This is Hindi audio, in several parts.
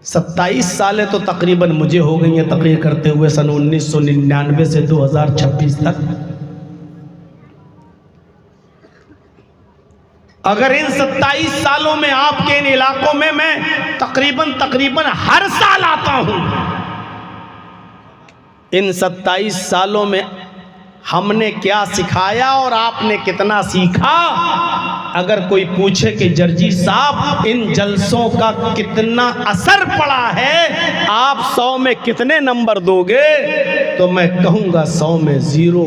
27 सालें तो तकरीबन मुझे हो गई हैं तकरीर करते हुए, सन 1999 से 2026 तक। अगर इन 27 सालों में आपके इन इलाकों में मैं तकरीबन हर साल आता हूं, इन 27 सालों में हमने क्या सिखाया और आपने कितना सीखा? अगर कोई पूछे कि जर्जी साहब इन जलसों का कितना असर पड़ा है, आप 100 में कितने नंबर दोगे, तो मैं कहूंगा 100 में 0।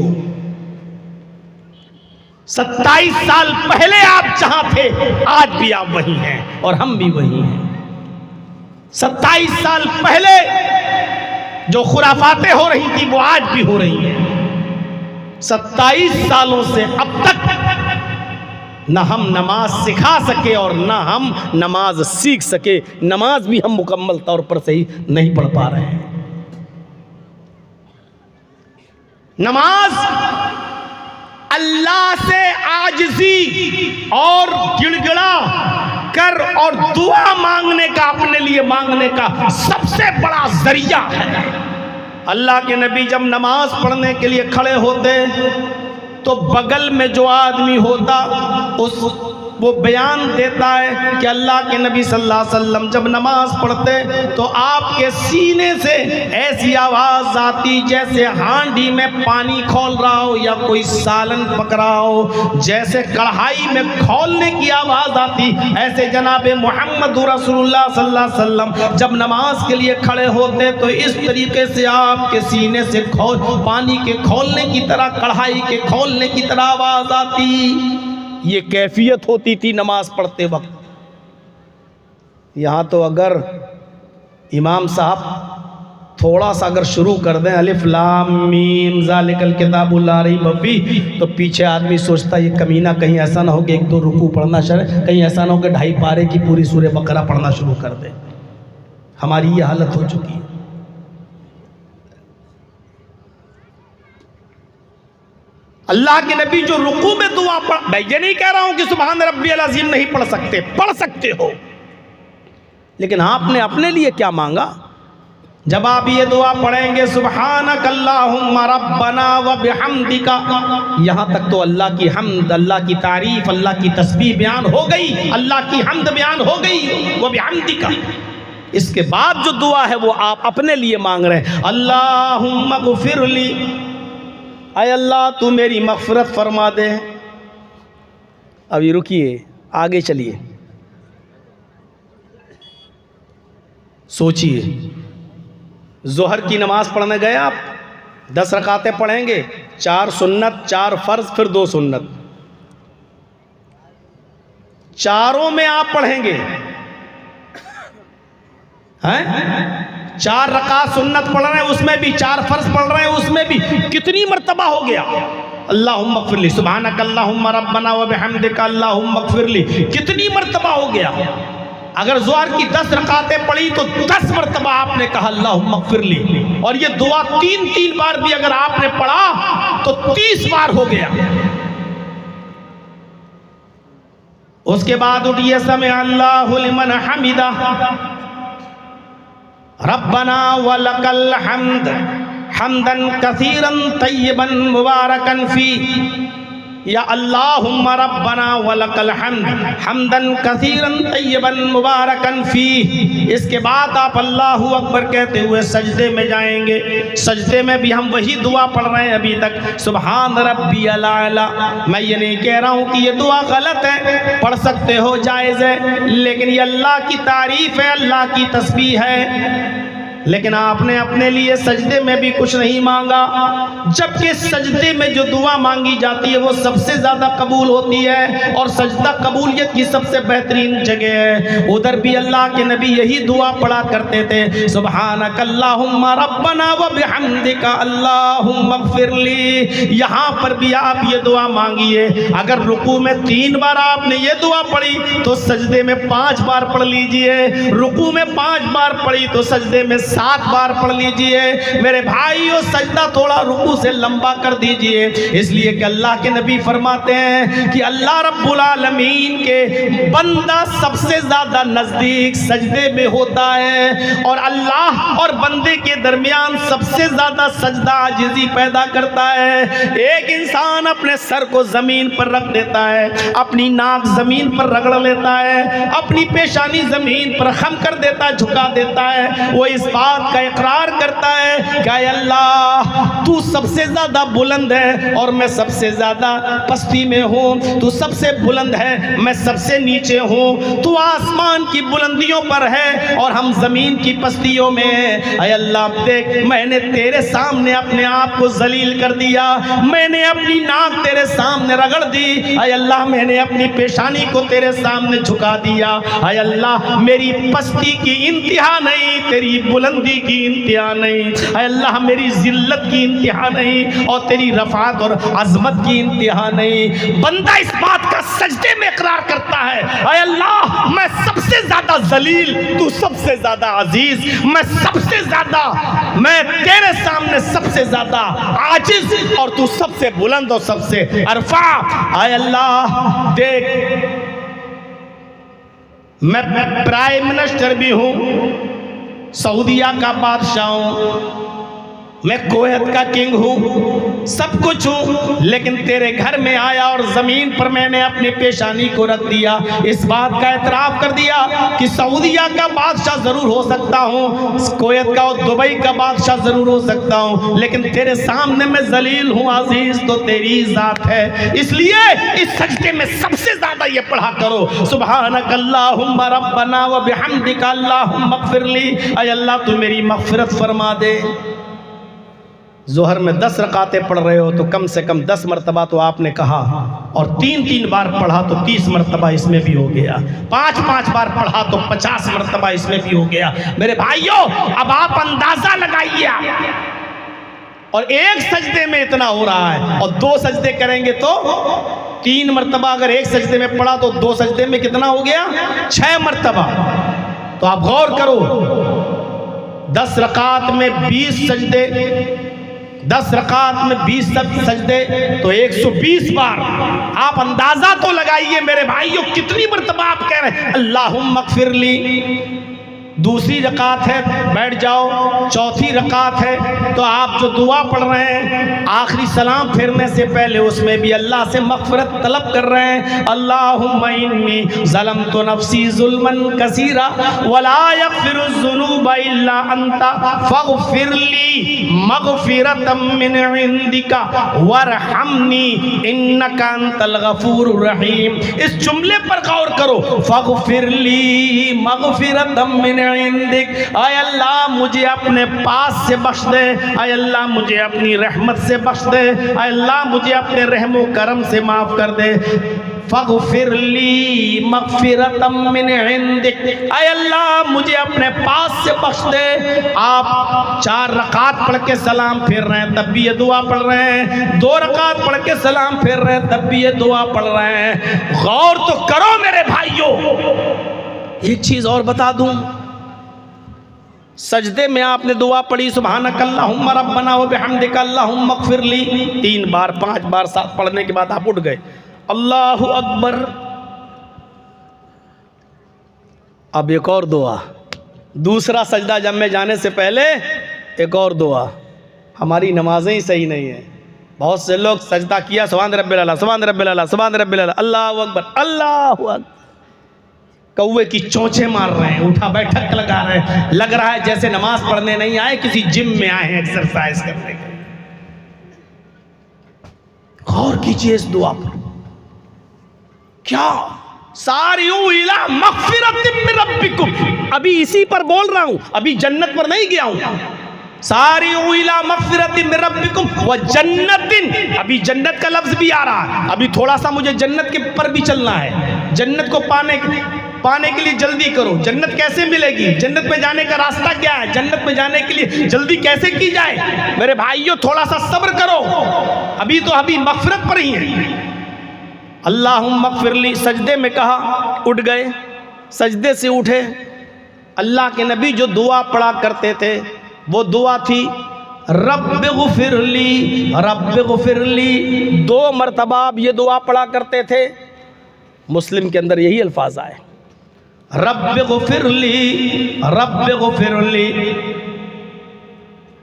27 साल पहले आप जहां थे आज भी आप वही हैं और हम भी वही हैं। 27 साल पहले जो खुराफातें हो रही थी वो आज भी हो रही हैं। 27 सालों से अब तक न हम नमाज सिखा सके और न हम नमाज सीख सके। नमाज भी हम मुकम्मल तौर पर सही नहीं पढ़ पा रहे हैं। नमाज अल्लाह से आजिज़ी और गिड़गिड़ा कर और दुआ मांगने का, अपने लिए मांगने का सबसे बड़ा जरिया है। अल्लाह के नबी जब नमाज पढ़ने के लिए खड़े होते तो बगल में जो आदमी होता वो बयान देता है कि अल्लाह के नबी सल्लल्लाहु अलैहि वसल्लम जब नमाज पढ़ते तो आपके सीने से ऐसी आवाज़ आती जैसे हांडी में पानी खौल रहा हो या कोई सालन पक रहा हो, जैसे कढ़ाई में खौलने की आवाज़ आती, ऐसे जनाब मोहम्मद रसूलुल्लाह सल्लल्लाहु अलैहि वसल्लम जब नमाज के लिए खड़े होते तो इस तरीके से आपके सीने से पानी के खौलने की तरह, कढ़ाई के खौलने की तरह आवाज़ आती। ये कैफियत होती थी नमाज पढ़ते वक्त। यहाँ तो अगर इमाम साहब थोड़ा सा अगर शुरू कर दें अलिफ लाम मीम ज़ालिकल किताबु ला रैब फीह, तो पीछे आदमी सोचता ये कमीना कहीं ऐसा ना हो कि 1-2 रुकू पढ़ना शुरू, कहीं ऐसा ना हो कि 2.5 पारे की पूरी सूरह बकरा पढ़ना शुरू कर दे। हमारी ये हालत हो चुकी है। अल्लाह के नबी जो रुकू में दुआ पढ़, मैं ये नहीं कह रहा हूं कि सुभान रब्बियल अज़ीम नहीं पढ़ सकते, पढ़ सकते हो, लेकिन आपने अपने लिए क्या मांगा? जब आप ये दुआ पढ़ेंगे सुब्हानक अल्लाहुम्मा रब्बना व बिहम्दिका, यहां तक तो अल्लाह की हम्द, अल्लाह की तारीफ, अल्लाह की तस्बीह बयान हो गई, अल्लाह की हम्द बयान हो गई, व बिहम्दिका। इसके बाद जो दुआ है वो आप अपने लिए मांग रहे हैं। अल्लाहुम्मा ग़ुफ़िरली, आय अल्लाह तू मेरी मग़फ़िरत फरमा दे। अभी रुकिए, आगे चलिए, सोचिए। ज़ोहर की नमाज़ पढ़ने गए आप, 10 रकातें पढ़ेंगे, 4 सुन्नत, 4 फ़र्ज़, फिर 2 सुन्नत, चारों में आप पढ़ेंगे हैं? 4 रकात सुन्नत पढ़ रहे हैं, उसमें भी 4 फ़र्ज़ पढ़ रहे हैं, उसमें भी कितनी मर्तबा हो गया? अल्लाहुम्मा ग़फ़िरली, सुब्हानक अल्लाहुम्मा रब्बना व बिहम्दिका अल्लाहुम्मा ग़फ़िरली, कितनी मर्तबा हो गया? अगर ज़ोहर की 10 रकातें पढ़ी तो 10 मर्तबा आपने कहा अल्लाहुम्मा ग़फ़िरली, और ये दुआ 3-3 बार भी अगर आपने पढ़ा तो 30 बार हो गया। उसके बाद उठिए, समिअ अल्लाहु लिमन हमिदा, रब्बना वलकल हम्द हम्दन कसीरन तय्यबन मुबारकन फी, या अल्लाहुम्मा रब्बना वलकल हम्द हम्दन कसीरन तय्यबन मुबारकन फी। इसके बाद आप अल्लाहु अकबर कहते हुए सजदे में जाएंगे। सजदे में भी हम वही दुआ पढ़ रहे हैं अभी तक, सुब्हान रब्बियल आला। मैं ये नहीं कह रहा हूँ कि ये दुआ गलत है, पढ़ सकते हो, जायज़ है, लेकिन ये अल्लाह की तारीफ़ है, अल्लाह की तस्बीह है। लेकिन आपने अपने लिए सजदे में भी कुछ नहीं मांगा, जबकि सजदे में जो दुआ मांगी जाती है वो सबसे ज़्यादा कबूल होती है, और सजदा कबूलियत की सबसे बेहतरीन जगह है। उधर भी अल्लाह के नबी यही दुआ पढ़ा करते थे, सुब्हानक अल्लाहुम्मा रब्बना व बिहम्दिका अल्लाहुम्मा ग़फ़िरली। यहाँ पर भी आप ये दुआ मांगिए। अगर रुकू में 3 बार आपने ये दुआ पढ़ी तो सजदे में 5 बार पढ़ लीजिए, रुकू में 5 बार पढ़ी तो सजदे में 7 बार पढ़ लीजिए। मेरे भाइयों सजदा थोड़ा रुकू से लंबा कर दीजिए, इसलिए कि अल्लाह के नबी फरमाते हैं कि अल्लाह रब्बुल आलमीन के बंदा सबसे ज्यादा नजदीक सजदे में होता है, और अल्लाह और बंदे के दरमियान सबसे ज्यादा सजदा आजिज़ी पैदा करता है। एक इंसान अपने सर को जमीन पर रख देता है, अपनी नाक जमीन पर रगड़ लेता है, अपनी पेशानी जमीन पर खम कर देता है, झुका देता है। वो इस बात का इकरार करता है कि अल्लाह तू सबसे ज्यादा बुलंद है और मैं सबसे ज्यादा पस्ती में हूँ, तू सबसे बुलंद है मैं सबसे नीचे हूँ, तू आसमान की बुलंदियों पर है और हम जमीन की पस्तियों में हैं। ऐ अल्लाह देख, मैंने तेरे सामने अपने आप को जलील कर दिया, मैंने अपनी नाक तेरे सामने रगड़ दी। ऐ अल्लाह मैंने अपनी पेशानी को तेरे सामने झुका दिया। ऐ अल्लाह मेरी पस्ती की इंतहा नहीं, तेरी बुलंदी की इंतहा नहीं। ऐ अल्लाह मेरी जिल्लत की इंतहा नहीं और तेरी रफ़ात और अज़मत की इंतहा नहीं। बंदा इस बात का सजदे में इकरार करता है, ऐ अल्लाह मैं सबसे ज्यादा जलील, तू सबसे ज्यादा अजीज, मैं सबसे ज्यादा, मैं तेरे सामने सबसे ज्यादा आजिज और तू सबसे बुलंद और सबसे अरफा। ऐ अल्लाह देख, मैं प्राइम मिनिस्टर भी हूं, सऊदिया का बादशाह हूं, मैं कुवैत का किंग हूँ, सब कुछ हूँ, लेकिन तेरे घर में आया और ज़मीन पर मैंने अपनी पेशानी को रख दिया। इस बात का एतराफ़ कर दिया कि सऊदिया का बादशाह ज़रूर हो सकता हूँ, कुवैत का और दुबई का बादशाह ज़रूर हो सकता हूँ, लेकिन तेरे सामने मैं ज़लील हूँ, अज़ीज़ तो तेरी ज़ात है। इसलिए इस सजदे में सबसे ज़्यादा ये पढ़ा करो, सुब्हानक अल्लाहुम्मा रब्बना व बिहम्दिका अल्लाहुम्मा इग़फिरली। ऐ अल्लाह तू मेरी मग़फ़िरत फरमा दे। ज़ोहर में 10 रकातें पढ़ रहे हो तो कम से कम 10 मरतबा तो आपने कहा, और 3-3 बार पढ़ा तो 30 मरतबा इसमें भी हो गया, 5-5 बार पढ़ा तो 50 मरतबा इसमें भी हो गया। मेरे भाइयों अब आप अंदाज़ा लगाइए, और एक सजदे में इतना हो रहा है, और 2 सजदे करेंगे तो 3 मरतबा, अगर एक सजदे में पढ़ा तो 2 सजदे में कितना हो गया, 6 मरतबा। तो आप गौर करो, 10 रकात में 20 सजदे, 10 रकात में 20 सजदे तो 120 बार। आप अंदाजा तो लगाइए मेरे भाइयों कितनी मरतबा आप कह रहे हैं अल्लाहुम्मा इग़फिरली। दूसरी रकात है, बैठ जाओ, चौथी रकात है, तो आप जो दुआ पढ़ रहे हैं आखिरी सलाम फेरने से पहले उसमें भी अल्लाह से मग़फ़िरत तलब कर रहे हैं। अल्लाहुम्मा इन्नी ज़लमतु नफ़्सी ज़ुल्मन कसीरा वला यग़फ़िरुज़्ज़ुनूबा इल्ला अंता फ़ग़फ़िरली मग़फ़िरतम मिन इंदिका वरहमनी इन्नका अंतल गफ़ूरुर रहीम। इस जुमले पर गौर करो, फ़ग़फ़िरली मग़फ़िरतम मिन इंदिक। आय अल्लाह मुझे अपने पास से बख्श दे, आय अल्लाह मुझे अपनी रहमत से बख्श दे, आय अल्लाह मुझे अपने रहमो करम से माफ कर दे। फ़ग़फ़िरली मग़फ़िरतम मिन इंदिक, आय अल्लाह मुझे अपने पास से बख्श दे। आप 4 रकात पढ़ के सलाम फेर रहे हैं तब भी ये दुआ पढ़ रहे हैं, 2 रकात पढ़ के सलाम फेर रहे हैं तब भी ये दुआ पढ़ रहे हैं। गौर तो करो मेरे भाइयों। एक चीज़ और बता दूं, सजदे में आपने दुआ पढ़ी सुब्हानक अल्लाहुम्मा रब्बना व बिहम्दिका अल्लाहुम्मा इग़फिरली 3 बार 5 बार 7 पढ़ने के बाद आप उठ गए, अल्लाहु अकबर। अब एक और दुआ, दूसरा सजदा जब में जाने से पहले एक और दुआ। हमारी नमाजें ही सही नहीं है, बहुत से लोग सजदा किया सुभान रब्बिल आला सुभान रब्बिल आला सुभान रब्बिल आला अल्लाहु अकबर अल्लाहु अकबर, कौवे की चोंचे मार रहे हैं, उठा बैठक लगा रहे हैं, लग रहा है जैसे नमाज पढ़ने नहीं आए, किसी जिम में आए हैं एक्सरसाइज करने के लिए। गौर कीजिए इस दुआ पर, क्या सारियू इला मग़फ़िरतिम मिन रब्बिकुम, अभी इसी पर बोल रहा हूं, अभी जन्नत पर नहीं गया हूं। सारियू इला मग़फ़िरतिम मिन रब्बिकुम व जन्नतिन, अभी जन्नत का लफ्ज भी आ रहा है, अभी थोड़ा सा मुझे जन्नत के पर भी चलना है। जन्नत को पाने के लिए जल्दी करो। जन्नत कैसे मिलेगी, जन्नत में जाने का रास्ता क्या है, जन्नत में जाने के लिए जल्दी कैसे की जाए। मेरे भाइयों थोड़ा सा सब्र करो, अभी तो अभी मग़फ़िरत पर ही है। अल्लाहुम्मा इग़फिरली, सजदे में कहा, उठ गए, सजदे से उठे। अल्लाह के नबी जो दुआ पढ़ा करते थे वो दुआ थी रब्बिग़फिरली, रब्बिग़फिरली। 2 मरतबा आप ये दुआ पढ़ा करते थे। मुस्लिम के अंदर यही अल्फाज आए, रब्बिग़फिरली, रब्बिग़फिरली।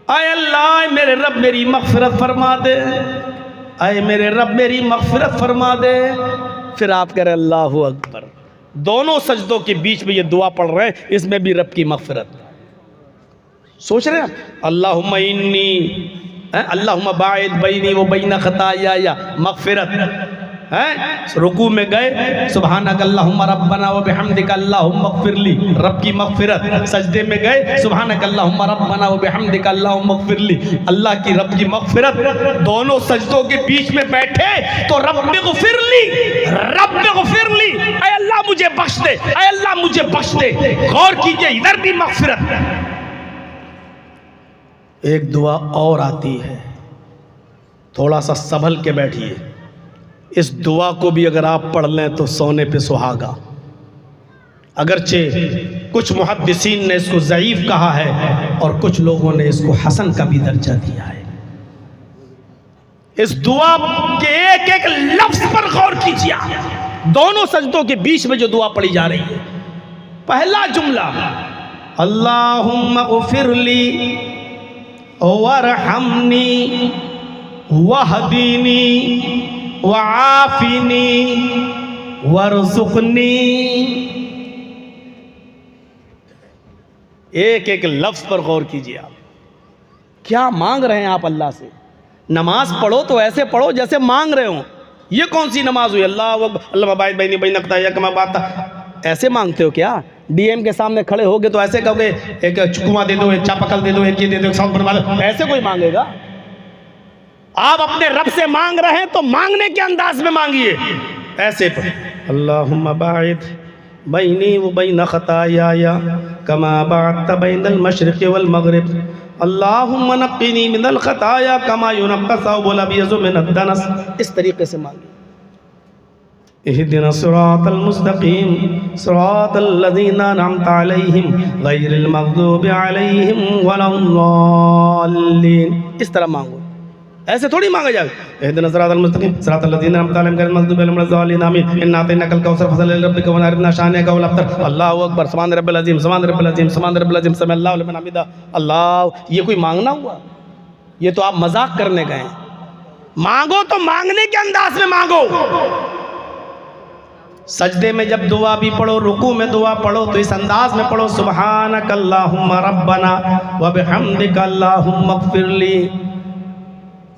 आए अल्लाह मेरे रब मेरी मग़फ़िरत फरमा दे, आए मेरे रब मेरी मग़फ़िरत फरमा दे। फिर आप कह रहे अल्लाहु अकबर। दोनों सजदों के बीच में ये दुआ पढ़ रहे हैं, इसमें भी रब की मग़फ़िरत। सोच रहे हैं अल्लाहुम्मा इन्नी, अल्लाहुम्मा बाइद बैनी व बैन खताया, या मग़फ़िरत है। रुकू में गए सुबहानक अल्लाहुम्मा रब्बना व बिहम्दिका अल्लाहुम्मा इग़फिरली, रब की मग़फ़िरत। सजदे में गए सुबहानक अल्लाहुम्मा रब्बना व बिहम्दिका अल्लाहुम्मा इग़फिरली, अल्लाह की रब की मग़फ़िरत। दोनों सजदों के बीच में बैठे तो रब्बिग़फिरली, रब्बिग़फिरली, ऐ अल्लाह मुझे बख्श दे, ऐ अल्लाह मुझे बख्श दे। गौर कीजिए, इधर भी मग़फ़िरत। एक दुआ और आती है, थोड़ा सा संभल के बैठिए। इस दुआ को भी अगर आप पढ़ लें तो सोने पे सुहागा। अगरचे कुछ मुहद्दिसीन ने इसको ज़ईफ़ कहा है और कुछ लोगों ने इसको हसन का भी दर्जा दिया है। इस दुआ के एक एक लफ्ज़ पर गौर कीजिए। दोनों सजदों के बीच में जो दुआ पढ़ी जा रही है, पहला जुमला अल्लाहुम्मा इग़फिरली वरहमनी वहदीनी वआफ़िनी वरज़ुक़नी। एक एक लफ्ज़ पर गौर कीजिए। आप क्या मांग रहे हैं आप अल्लाह से? नमाज पढ़ो तो ऐसे पढ़ो जैसे मांग रहे हो। ये कौन सी नमाज हुई? अल्लाह बाइद बैनी बैन खताया कमा बात। ऐसे मांगते हो क्या? डीएम के सामने खड़े होगे तो ऐसे कहोगे एक चुकुआ दे दो, एक चापकल दे दो, एक ये दे दो, एक साउंड बनवा दो। ऐसे कोई मांगेगा? आप अपने रब से मांग रहे हैं तो मांगने के अंदाज में मांगिए। ऐसे पर अल्लाहुम्मा बाइद बैनी व बैन खताया कमा बाअदत बैनल मशरिक़ि वल मग़रिब, अल्लाहुम्मा नक़्क़िनी मिनल खताया कमा युनक़्क़ा सौबुल अबयज़ु मिनद दनस। इस तरीके से मांगिए। इहदिना सिरातल मुस्तक़ीम सिरातल लज़ीना अनअमता अलैहिम गैरिल मग़ज़ूबि अलैहिम वलद्दाल्लीन। इस तरह मांगो, ऐसे थोड़ी मांगा जाए। इहदिना सिरातल मुस्तक़ीम सिरातल लज़ीना अनअमता अलैहिम गैरिल मग़ज़ूबि अलैहिम वलद्दाल्लीन आमीन। इन्ना अतैनाकल कौसर फसल लिरब्बिका वनहर शानिअका वल अब्तर। अल्लाहु अकबर। सुभान रब्बिल अज़ीम, सुभान रब्बिल अज़ीम, सुभान रब्बिल अज़ीम, समी अल्लाहु लिमन हमिदा। अल्लाह, ये कोई मांगना हुआ? ये तो आप मजाक करने गए। मांगो तो मांगने के अंदाज में मांगो। सजदे में जब दुआ भी पढ़ो, रुकू में दुआ पढ़ो तो इस अंदाज में पढ़ो, सुब्हानक अल्लाहुम्मा रब्बना व बिहम्दिका अल्लाहुम्मा इग़फिरली।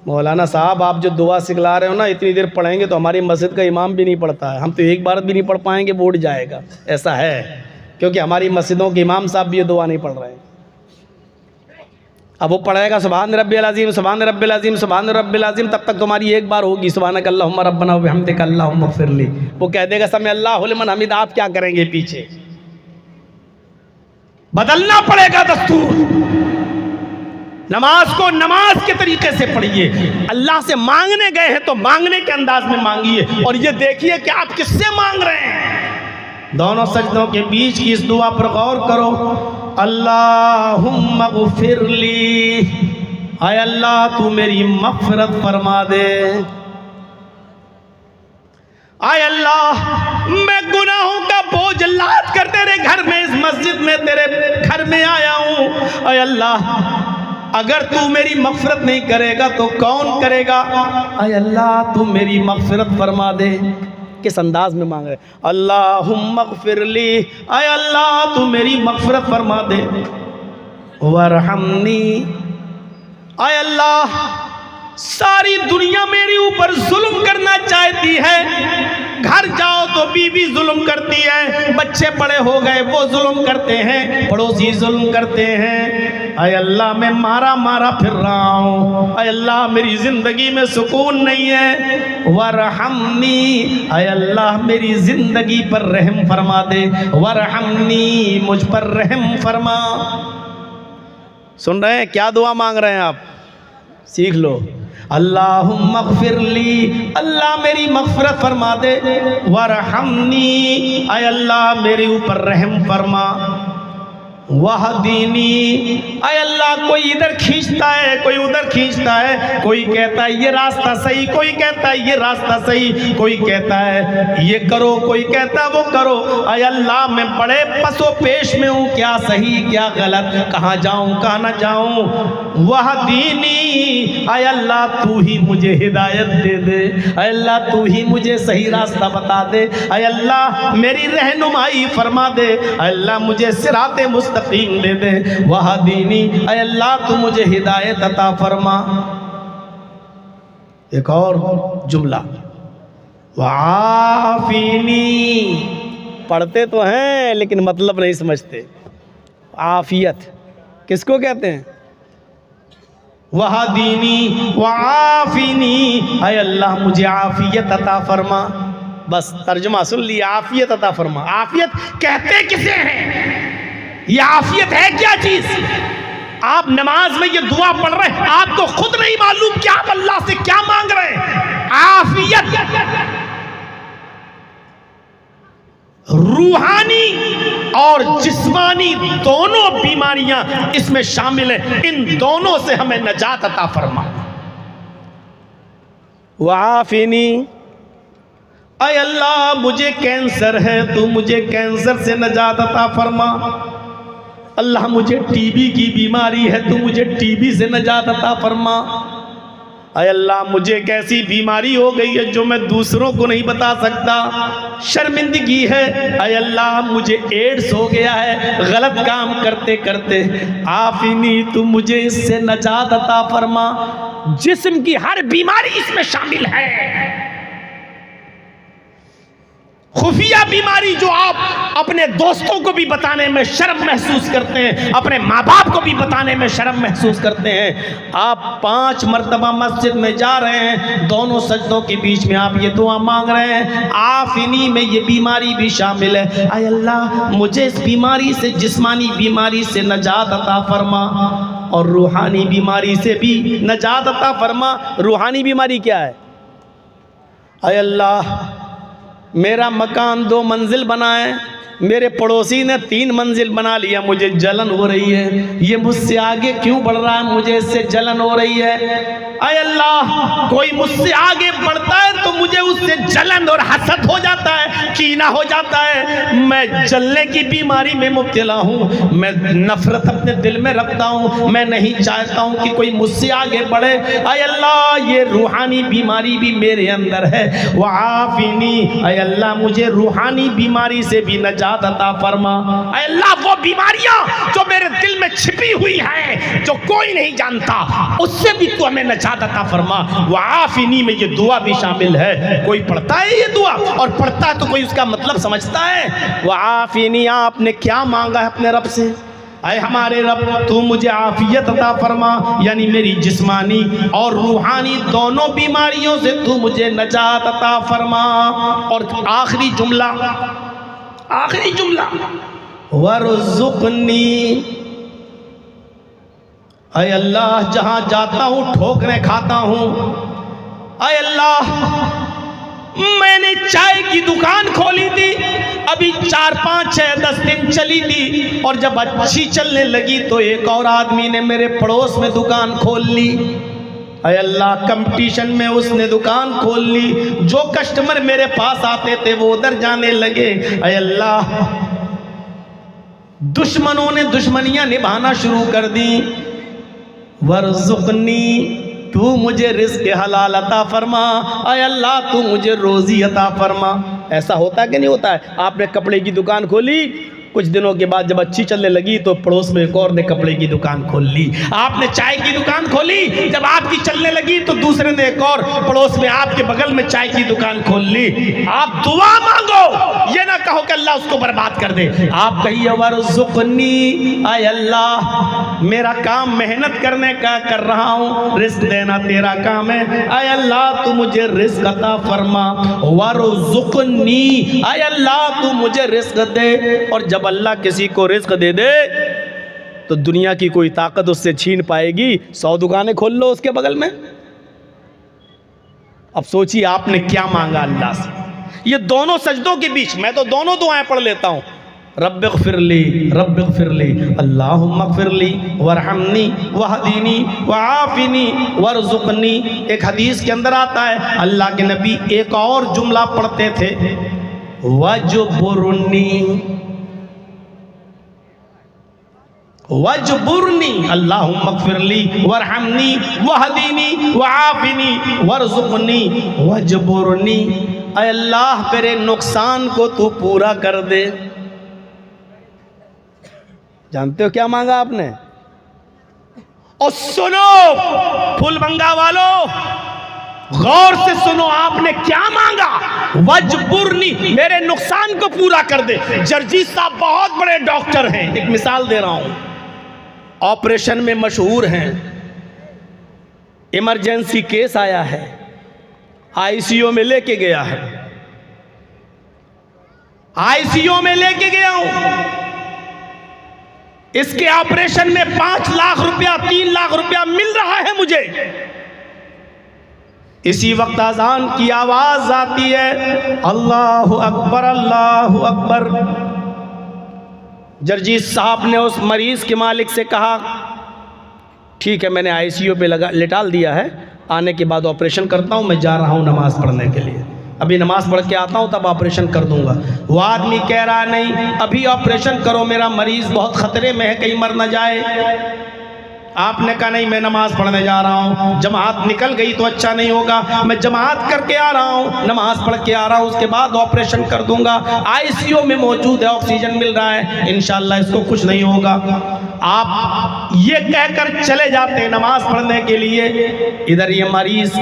मौलाना साहब, आप जो दुआ सिखला रहे हो ना, इतनी देर पढ़ेंगे तो हमारी मस्जिद का इमाम भी नहीं पढ़ता है। हम तो एक बार भी नहीं पढ़ पाएंगे, वो उठ जाएगा। ऐसा है, क्योंकि हमारी मस्जिदों के इमाम साहब भी ये दुआ नहीं पढ़ रहे हैं। अब वो पढ़ेगा सुभान रब्बिल अज़ीम, सुभान रब्बिल अज़ीम, सुभान रब्बिल अज़ीम, तब तक तुम्हारी एक बार होगी सुभानक अल्लाहुम्मा रब्बना व बिहम्दिका अल्लाहुम्मा इग़फिरली। वो कह देगा समी अल्लाहु लिमन हमिद। आप क्या करेंगे? पीछे बदलना पड़ेगा दस्तूर। नमाज को नमाज के तरीके से पढ़िए। अल्लाह से मांगने गए हैं तो मांगने के अंदाज में मांगिए, और ये देखिए कि आप किससे मांग रहे हैं। दोनों सजदों के बीच की इस दुआ पर गौर करो। अल्लाहुम्मा इग़फिरली, आय अल्लाह तू मेरी मग़फ़िरत फरमा दे। आय अल्लाह, मैं गुनाहों का बोझ लाद कर तेरे घर में, इस मस्जिद में तेरे घर में आया हूँ। आय अल्लाह, अगर तू मेरी मग़फ़िरत नहीं करेगा तो कौन करेगा? आय अल्लाह तू मेरी मग़फ़िरत फरमा दे। किस अंदाज में मांग रहे? अल्लाहुम्मा इग़फिरली, आय अल्लाह तू मेरी मग़फ़िरत फरमा दे। वरहमनी, आय अल्लाह सारी दुनिया मेरे ऊपर जुल्म करना चाहती है। घर जाओ तो बीवी जुल्म करती है, बच्चे बड़े हो गए वो जुल्म करते हैं, पड़ोसी जुल्म करते हैं। आय अल्लाह मैं मारा मारा फिर रहा हूँ। आय अल्लाह मेरी ज़िंदगी में सुकून नहीं है। वरहमनी, आय अल्लाह मेरी ज़िंदगी पर रहम फरमा दे। वरहमनी, मुझ पर रहम फरमा। सुन रहे हैं क्या दुआ मांग रहे हैं आप? सीख लो। अल्लाहुम्मा इग़फिरली, अल्लाह मेरी मग़फ़िरत फरमा दे। वरहमनी, आय अल्लाह मेरे ऊपर रहम फरमा। वहदीनी, अय अल्लाह कोई इधर खींचता है, कोई उधर खींचता है, कोई कहता है ये रास्ता सही, कोई कहता है ये रास्ता सही, कोई कहता है ये करो, कोई कहता है वो करो। अय अल्लाह मैं बड़े पसो पेश में हूँ, क्या सही क्या गलत, कहाँ जाऊँ कहाँ ना जाऊँ। वहदीनी, अय अल्लाह तू ही मुझे हिदायत दे दे, अय अल्लाह तू ही मुझे सही रास्ता बता दे, अय अल्लाह मेरी रहनुमाई फरमा दे, अय अल्लाह मुझे सिराते मुस्तकीम दे दे। वहदीनी, अय अल्लाह तू मुझे हिदायत अता फरमा। एक और जुमला, वाफीनी, पढ़ते तो हैं लेकिन मतलब नहीं समझते। आफियत किसको कहते हैं? वहदीनी वाफीनी, अय अल्लाह मुझे आफियत अता फरमा। बस तर्जुमा सुन लिया, आफियत अता फरमा। आफियत कहते किसे हैं? ये आफियत है क्या चीज? आप नमाज में ये दुआ पढ़ रहे हैं, आपको खुद नहीं मालूम कि आप अल्लाह से क्या मांग रहे हैं। आफियत रूहानी और जिस्मानी दोनों बीमारियां इसमें शामिल हैं, इन दोनों से हमें नजात अता फरमा। वाफिनी, अय अल्लाह मुझे कैंसर है, तू मुझे कैंसर से नजात अता फरमा। अल्लाह मुझे टीबी की बीमारी है, तू मुझे टीबी से नजात अता फरमा। अय अल्लाह मुझे एक ऐसी बीमारी हो गई है जो मैं दूसरों को नहीं बता सकता, शर्मिंदगी है। अय अल्लाह मुझे एड्स हो गया है गलत काम करते करते, आफिनी तू मुझे इससे नजात अता फरमा। जिस्म की हर बीमारी इसमें शामिल है। खुफिया बीमारी जो आप अपने दोस्तों को भी बताने में शर्म महसूस करते हैं, अपने माँ बाप को भी बताने में शर्म महसूस करते हैं। आप 5 मरतबा मस्जिद में जा रहे हैं, दोनों सजदों के बीच में आप ये दुआ मांग रहे हैं, आफिनी में ये बीमारी भी शामिल है। अय अल्लाह मुझे इस बीमारी से, जिस्मानी बीमारी से नजात अता फरमा और रूहानी बीमारी से भी नजात अता फरमा। रूहानी बीमारी क्या है? अय अल्लाह मेरा मकान 2 मंजिल बना है, मेरे पड़ोसी ने 3 मंजिल बना लिया, मुझे जलन हो रही है। ये मुझसे आगे क्यों बढ़ रहा है, मुझे इससे जलन हो रही है। अय अल्लाह कोई मुझसे आगे बढ़ता है तो मुझे उससे जलन और हसद हो जाता है, कीना हो जाता है। मैं जलने की बीमारी में मुब्तला हूँ, मैं नफरत अपने दिल में रखता हूँ, मैं नहीं चाहता हूँ कि कोई मुझसे आगे बढ़े। अय अल्लाह ये रूहानी बीमारी भी मेरे अंदर है। वाफिनी, अय अल्लाह मुझे रूहानी बीमारी से भी नजात अता फरमा। अय अल्लाह वो बीमारियां जो मेरे दिल में छिपी हुई है, जो कोई नहीं जानता, उससे भी तू हमें नजात अता फरमा। वाफिनी में ये दुआ भी शामिल है। कोई पढ़ता है ये दुआ और पढ़ता है तो कोई उसका मतलब समझता है? वाफिनी, आपने क्या मांगा है अपने रब से? अय हमारे रब तू मुझे आफियत अता फरमा, यानी मेरी जिस्मानी और रूहानी दोनों बीमारियों से तू मुझे नजात अता फरमा। और आखिरी जुमला, वरज़ुक़नी, अय अल्लाह जहां जाता हूं ठोकरें खाता हूं। अय अल्लाह मैंने चाय की दुकान खोली थी, अभी 4, 5, 6, 10 दिन चली थी, और जब अच्छी चलने लगी तो एक और आदमी ने मेरे पड़ोस में दुकान खोल ली। अय अल्लाह कंपटीशन में उसने दुकान खोल ली, जो कस्टमर मेरे पास आते थे वो उधर जाने लगे। अय अल्लाह दुश्मनों ने दुश्मनियां निभाना शुरू कर दी। वरज़ुक़नी, तू मुझे रिज़्क़ हलाल अता फरमा। अय अल्लाह तू मुझे रोज़ी अता फरमा। ऐसा होता है कि नहीं होता है? आपने कपड़े की दुकान खोली, कुछ दिनों के बाद जब अच्छी चलने लगी तो पड़ोस में एक और ने कपड़े की दुकान खोल ली। आपने चाय की दुकान खोली, जब आपकी चलने लगी तो दूसरे ने एक और पड़ोस में आपके बगल में चाय की दुकान खोल ली। आप दुआ मांगो, ये ना कहो कि अल्लाह उसको बर्बाद कर दे। आप कहिए वरज़ुक़नी, अय अल्लाह मेरा काम मेहनत करने का कर रहा हूँ, रिज़्क़ देना तेरा काम है। अय अल्लाह तू मुझे रिज़्क़ अता फरमा। वरज़ुक़नी, अय अल्लाह तू मुझे रिज़्क़ दे। और जब अल्लाह किसी को रिज़्क़ दे दे तो दुनिया की कोई ताकत उससे छीन पाएगी? 100 दुकानें खोल लो उसके बगल में। अब सोचिए आपने क्या मांगा अल्लाह से। ये दोनों सजदों के बीच, मैं तो दोनों दुआएं पढ़ लेता हूं, रब्बिग़फिरली रब्बिग़फिरली, अल्लाहुम्मग़फिरली वरहमनी वहदीनी वआफ़िनी वरज़ुक़नी। एक हदीस के अंदर आता है अल्लाह के नबी एक और जुमला पढ़ते थे, वजबुरनी वजबुरनी, अल्लाहुम्मग़फिरली वरहमनी वहदीनी वआफ़िनी वरज़ुक़नी वजबुरनी। ऐ अल्लाह मेरे नुकसान को तू पूरा कर दे। जानते हो क्या मांगा आपने? और सुनो फुलबंगा वालों, गौर से सुनो, आपने क्या मांगा? वजबुरनी, मेरे नुकसान को पूरा कर दे। जर्जीत साहब बहुत बड़े डॉक्टर हैं, एक मिसाल दे रहा हूं, ऑपरेशन में मशहूर हैं। इमरजेंसी केस आया है, आईसीयू में लेके गया है, आईसीयू में लेके गया हूं। इसके ऑपरेशन में 5 लाख रुपया 3 लाख रुपया मिल रहा है मुझे। इसी वक्त अजान की आवाज आती है, अल्लाहु अकबर अल्लाहु अकबर। जर्जीत साहब ने उस मरीज के मालिक से कहा, ठीक है मैंने आईसीयू पे लिटाल दिया है, आने के बाद ऑपरेशन करता हूँ, मैं जा रहा हूँ नमाज पढ़ने के लिए, अभी नमाज पढ़ के आता हूँ तब ऑपरेशन कर दूंगा। वो आदमी कह रहा नहीं, अभी ऑपरेशन करो, मेरा मरीज बहुत खतरे में है, कहीं मर ना जाए। आपने कहा नहीं मैं नमाज पढ़ने जा रहा हूँ, जमात निकल गई तो अच्छा नहीं होगा, मैं जमात करके आ रहा हूँ, नमाज पढ़ के आ रहा हूँ, उसके बाद ऑपरेशन कर दूंगा। आईसीयू में मौजूद है, ऑक्सीजन मिल रहा है, इंशाल्लाह इसको कुछ नहीं होगा। आप ये कहकर चले जाते हैं नमाज पढ़ने के लिए, इधर ये मरीज,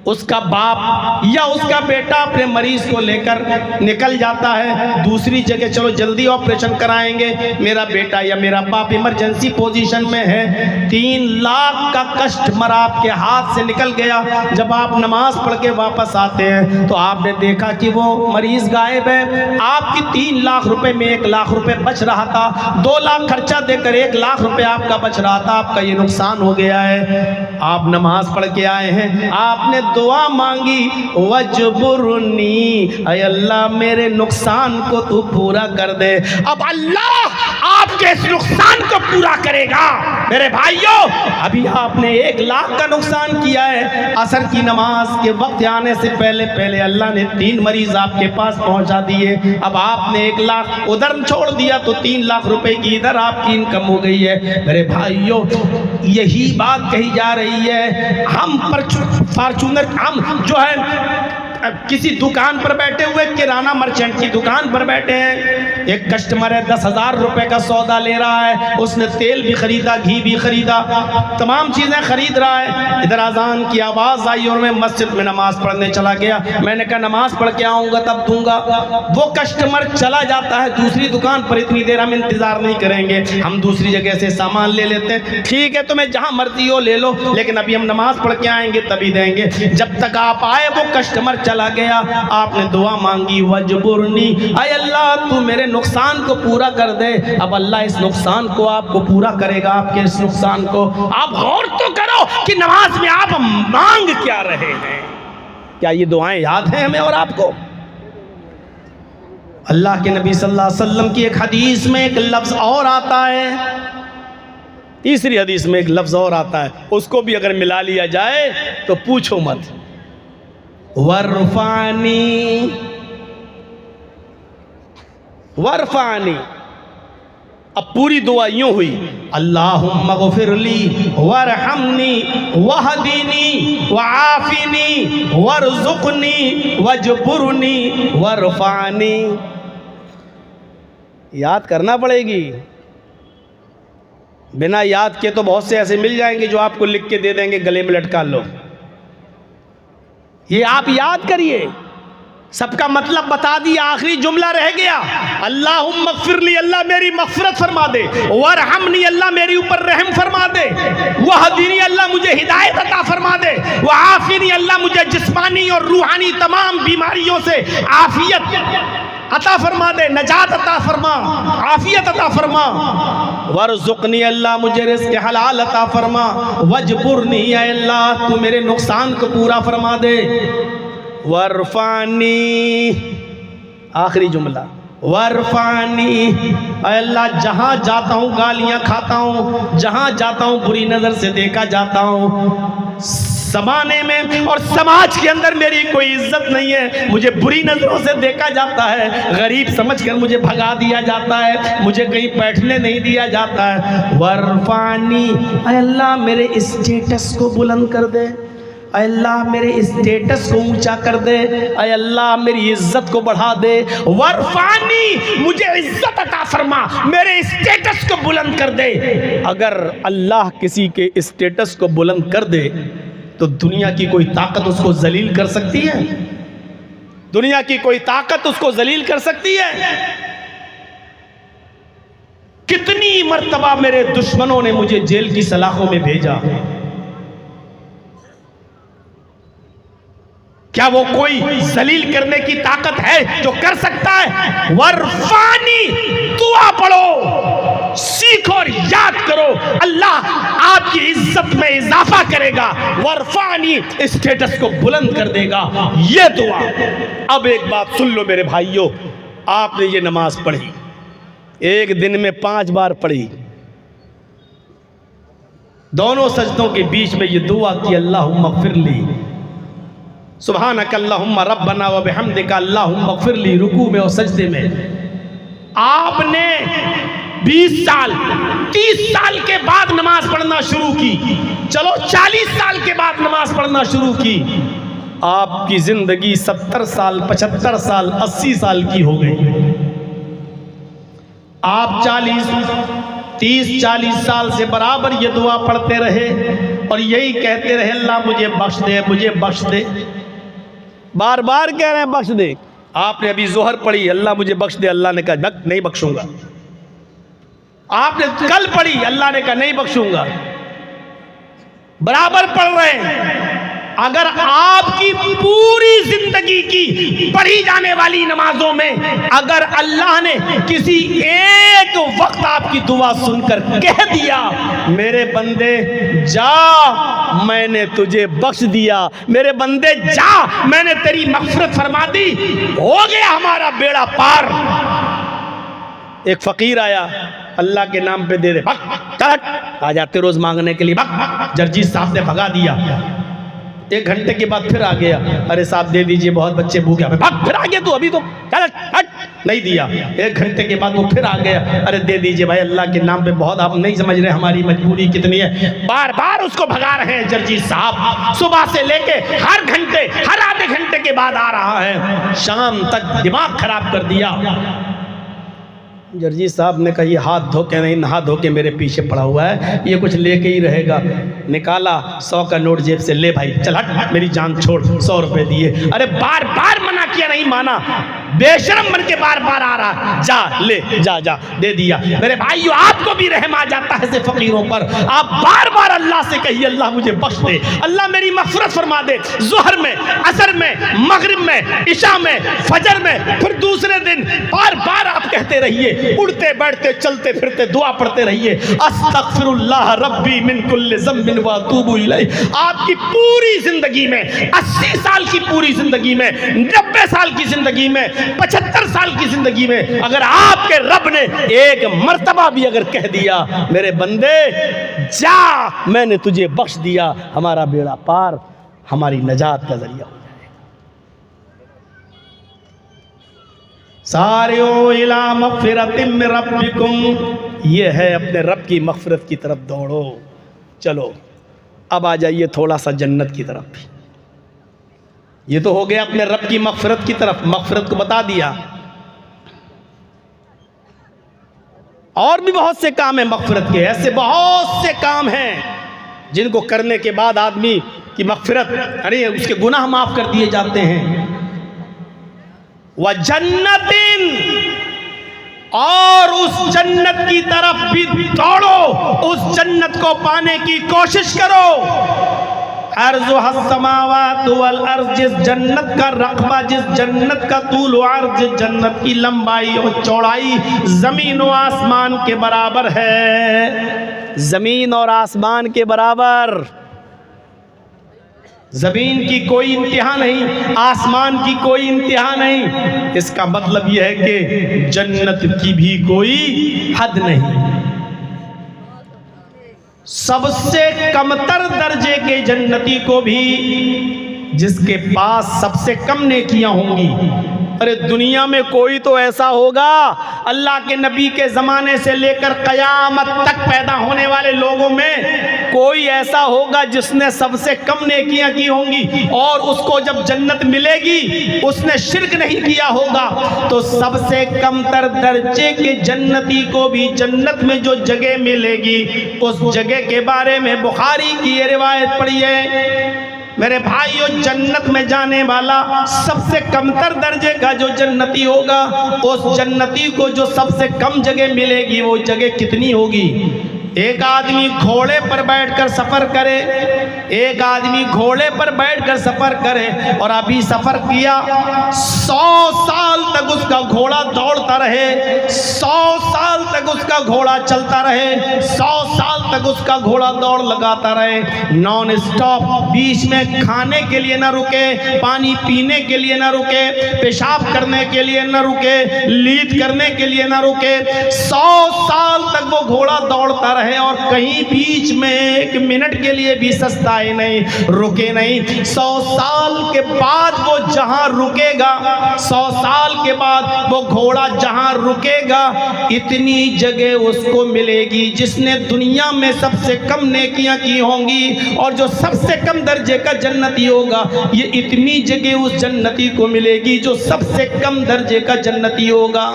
उसका बाप या उसका बेटा अपने मरीज को लेकर निकल जाता है दूसरी जगह, चलो जल्दी ऑपरेशन कराएंगे, मेरा बेटा या मेरा बाप इमरजेंसी पोजीशन में है। 3 लाख का कस्टमर आपके हाथ से निकल गया। जब आप नमाज पढ़ के वापस आते हैं तो आपने देखा कि वो मरीज गायब है। आपकी 3 लाख रुपए में 1 लाख रुपए बच रहा था, 2 लाख खर्चा देकर 1 लाख रुपए आपका बच रहा था, आपका ये नुकसान हो गया है। आप नमाज पढ़ के आए हैं, आपने दुआ मांगी, वजबुरनी, ऐ अल्लाह मेरे नुकसान को तू पूरा कर दे। अब अल्लाह आपके इस नुकसान को पूरा करेगा। मेरे भाइयों, अभी आपने 1 लाख का नुकसान किया है, असर की नमाज के वक्त आने से पहले पहले अल्लाह ने 3 मरीज आपके पास पहुंचा दिए। अब आपने 1 लाख उधर छोड़ दिया तो 3 लाख रुपए की इधर आपकी इनकम हो गई है। मेरे भाइयों, यही बात कही जा रही है। हम पर फॉर्चूनर, हम जो है किसी दुकान पर बैठे हुए, किराना मर्चेंट की दुकान पर बैठे हैं, एक कस्टमर है 10,000 रुपए का सौदा ले रहा है, उसने तेल भी खरीदा, घी भी खरीदा, तमाम चीजें खरीद रहा है। इधर अजान की आवाज आई और मैं मस्जिद में नमाज पढ़ने चला गया। मैंने कहा नमाज पढ़ के आऊंगा तब दूंगा। वो कस्टमर चला जाता है दूसरी दुकान पर, इतनी देर हम इंतजार नहीं करेंगे, हम दूसरी जगह से सामान ले लेते हैं। ठीक है तुम्हें जहां मर्जी हो ले लो, लेकिन अभी हम नमाज पढ़ के आएंगे तभी देंगे। जब तक आप आए वो कस्टमर चला गया। आपने दुआ मांगी, वजबुरनी, ऐ अल्लाह तू मेरे नुकसान को पूरा कर दे। अब अल्लाह इस नुकसान को आपको पूरा करेगा, आपके इस नुकसान को। आप गौर तो करो कि नमाज में आप मांग क्या रहे हैं। क्या ये दुआएं याद हैं हमें और आपको? अल्लाह के नबी सल्लल्लाहु अलैहि वसल्लम की एक हदीस में एक लफ्ज और आता है, तीसरी हदीस में एक लफ्ज और आता है, उसको भी अगर मिला लिया जाए तो पूछो मत। वरफानी वरफानी। अब पूरी दुआ यूं हुई, अल्लाहुम्मा गफिरली वरहमनी वहदीनी वआफिनी वरजुकनी वजबुरनी वरफानी। याद करना पड़ेगी, बिना याद के तो बहुत से ऐसे मिल जाएंगे जो आपको लिख के दे देंगे, गले में लटका लो। ये आप याद करिए, सबका मतलब बता दिया, आखिरी जुमला रह गया, अल्लाहुम्मा गफिरली, अल्लाह मेरी मग़फ़िरत फरमा दे, वरहमनी, अल्लाह मेरी ऊपर रहम फरमा दे, वहदीनी, अल्लाह मुझे हिदायत अता फरमा दे, वआफिनी, अल्लाह मुझे जिस्मानी और रूहानी तमाम बीमारियों से आफियत अता फरमा दे, नजात अता फरमा, आफियत अता फरमा, वरज़ुक़नी, अल्लाह मुझे रिज़्क़ हलाल अता फरमा, वजबुरनी, अल्लाह तू मेरे नुकसान को पूरा फरमा दे, वरफानी, आखिरी जुमला, वरफानी, अल्लाह जहाँ जाता हूँ गालियाँ खाता हूँ, जहाँ जाता हूँ बुरी नज़र से देखा जाता हूँ, समाने में और समाज के अंदर मेरी कोई इज्जत नहीं है, मुझे बुरी नज़रों से देखा जाता है, गरीब समझकर मुझे भगा दिया जाता है, मुझे कहीं बैठने नहीं दिया जाता है। वरफानी, अल्लाह मेरे स्टेटस को बुलंद कर दे, अल्लाह मेरे स्टेटस को ऊंचा कर दे, अल्लाह मेरी इज्जत को बढ़ा दे। वरफानी, मुझे इज्जत अता फरमा, मेरे स्टेटस को बुलंद कर दे। अगर अल्लाह किसी के स्टेटस को बुलंद कर दे तो दुनिया की कोई ताकत उसको जलील कर सकती है? दुनिया की कोई ताकत उसको जलील कर सकती है? कितनी मर्तबा मेरे दुश्मनों ने मुझे जेल की सलाखों में भेजा, क्या वो कोई जलील करने की ताकत है जो कर सकता है? वरफानी, दुआ पढ़ो, सीखो और याद करो, अल्लाह आपकी इज्जत में इजाफा करेगा, वरफानी स्टेटस को बुलंद कर देगा, ये दुआ। अब एक बात सुन लो मेरे भाइयों, आपने ये नमाज पढ़ी, एक दिन में 5 बार पढ़ी, दोनों सजदों के बीच में ये दुआ की, अल्लाहुम्मा ग़फ़िरली सुब्हानक अल्लाहुम्मा रब्बना व बिहम्दिका अल्लाहुम्मा ग़फ़िरली, रुकू में और सजदे में। आपने 20 साल 30 साल के बाद नमाज पढ़ना शुरू की, चलो 40 साल के बाद नमाज पढ़ना शुरू की, आपकी जिंदगी 70 साल 75 साल 80 साल की हो गई। आप 30-40 साल से बराबर ये दुआ पढ़ते रहे और यही कहते रहे, अल्लाह मुझे बख्श दे, मुझे बख्श दे, बार बार कह रहे हैं बख्श दे। आपने अभी जोहर पढ़ी, अल्लाह मुझे बख्श दे, अल्लाह ने कहा नहीं बख्शूंगा। आपने कल पढ़ी, अल्लाह ने कहा नहीं बख्शूंगा। बराबर पढ़ रहे हैं। अगर आपकी पूरी जिंदगी की पढ़ी जाने वाली नमाजों में अगर अल्लाह ने किसी एक वक्त आपकी दुआ सुनकर कह दिया, मेरे बंदे जा मैंने तुझे बख्श दिया, मेरे बंदे जा मैंने तेरी मग़फ़िरत फरमा दी, हो गया हमारा बेड़ा पार। एक फकीर आया, अल्लाह के नाम पे दे दे, चल आ जाते रोज मांगने के लिए, जर्जी साहब ने भगा दिया। 1 घंटे के बाद फिर आ गया, अरे साहब दे दीजिए, बहुत बच्चे भूखे, फिर आ गया तू, अभी तो चल हट, नहीं दिया। 1 घंटे के बाद वो फिर आ गया, अरे दे दीजिए भाई, अल्लाह के नाम पे बहुत, आप नहीं समझ रहे हमारी मजबूरी कितनी है। बार बार उसको भगा रहे हैं जर्जी साहब, सुबह से लेके हर घंटे हर आधे घंटे के बाद आ रहा है, शाम तक दिमाग खराब कर दिया। जर्जी साहब ने कहा ये हाथ धो के नहीं, नहा धो के मेरे पीछे पड़ा हुआ है, ये कुछ लेके ही रहेगा। निकाला 100 का नोट जेब से, ले भाई चल हट, मेरी जान छोड़, 100 रुपए दिए। अरे बार बार मना किया, नहीं माना, बेशरम बन के बार बार आ रहा, जा ले जा जा, दे दिया। मेरे भाइयों आपको भी रहम आ जाता है ऐसे फकीरों पर, आप बार बार अल्लाह से कहिए अल्लाह मुझे बख्श दे, अल्लाह मेरी मग़फ़िरत फरमा दे। ज़ुहर में, असर में, मगरिब में, इशा में, फजर में, फिर दूसरे दिन बार बार आप कहते रहिए, उड़ते बैठते चलते फिरते दुआ पढ़ते रहिए, अस्तग़फ़िरुल्लाह रब्बी मिन कुल्लि ज़म्बिन व अतूबु इलैह। आपकी पूरी जिंदगी में, 80 साल की पूरी जिंदगी में, 90 साल की जिंदगी में, 75 साल की जिंदगी में, अगर आपके रब ने एक मर्तबा भी अगर कह दिया, मेरे बंदे जा मैंने तुझे बख्श दिया, हमारा बेड़ा पार, हमारी नजात का जरिया हो जाएगा। सारियो इला मग़फ़िरतिम मिन रब्बिकुम, ये है अपने रब की मग़फ़िरत की तरफ दौड़ो। चलो अब आ जाइए थोड़ा सा जन्नत की तरफ। ये तो हो गया अपने रब की मग़फ़िरत की तरफ, मग़फ़िरत को बता दिया। और भी बहुत से काम हैं मग़फ़िरत के, ऐसे बहुत से काम हैं जिनको करने के बाद आदमी की मग़फ़िरत, अरे उसके गुनाह माफ़ कर दिए जाते हैं। व जन्नतिन, और उस जन्नत की तरफ भी दौड़ो, उस जन्नत को पाने की कोशिश करो। अर्ज़ुहस समावातु वल अर्ज़, जिस जन्नत का रक़बा, जिस जन्नत का तूल व अर्ज़, जिस जन्नत की लंबाई और चौड़ाई ज़मीन और आसमान के बराबर है, ज़मीन और आसमान के बराबर। जमीन की कोई इंतहा नहीं, आसमान की कोई इंतहा नहीं। इसका मतलब यह है कि जन्नत की भी कोई हद नहीं। सबसे कमतर दर्जे के जन्नती को भी, जिसके पास सबसे कम नेकियां होंगी। अरे दुनिया में कोई तो ऐसा होगा, अल्लाह के नबी के ज़माने से लेकर क़यामत तक पैदा होने वाले लोगों में कोई ऐसा होगा जिसने सबसे कम नेकियां की होंगी, और उसको जब जन्नत मिलेगी उसने शिर्क नहीं किया होगा। तो सबसे कमतर दर्जे के जन्नती को भी जन्नत में जो जगह मिलेगी, उस जगह के बारे में बुखारी की ये रिवायत पढ़ी है। मेरे भाइयों, जन्नत में जाने वाला सबसे कमतर दर्जे का जो जन्नती होगा, उस जन्नती को जो सबसे कम जगह मिलेगी, वो जगह कितनी होगी? एक आदमी घोड़े पर बैठकर सफर करे, एक आदमी घोड़े पर बैठकर सफर करे और अभी सफर किया, 100 साल तक उसका घोड़ा दौड़ता रहे, 100 साल तक उसका घोड़ा चलता रहे, 100 साल तक उसका घोड़ा दौड़ लगाता रहे, नॉन स्टॉप, बीच में खाने के लिए न रुके, पानी पीने के लिए न रुके, पेशाब करने के लिए न रुके, लीद करने के लिए न रुके, 100 साल तक वो घोड़ा दौड़ता रहे और कहीं बीच में 1 मिनट के लिए भी सस्ता ही नहीं, रुके नहीं। 100 साल के बाद वो जहां रुकेगा, 100 साल के बाद वो घोड़ा जहां रुकेगा, इतनी जगह उसको मिलेगी जिसने दुनिया में सबसे कम नेकियां की होंगी, और जो सबसे कम दर्जे का जन्नती होगा, ये इतनी जगह उस जन्नती को मिलेगी जो सबसे कम दर्जे का जन्नती होगा।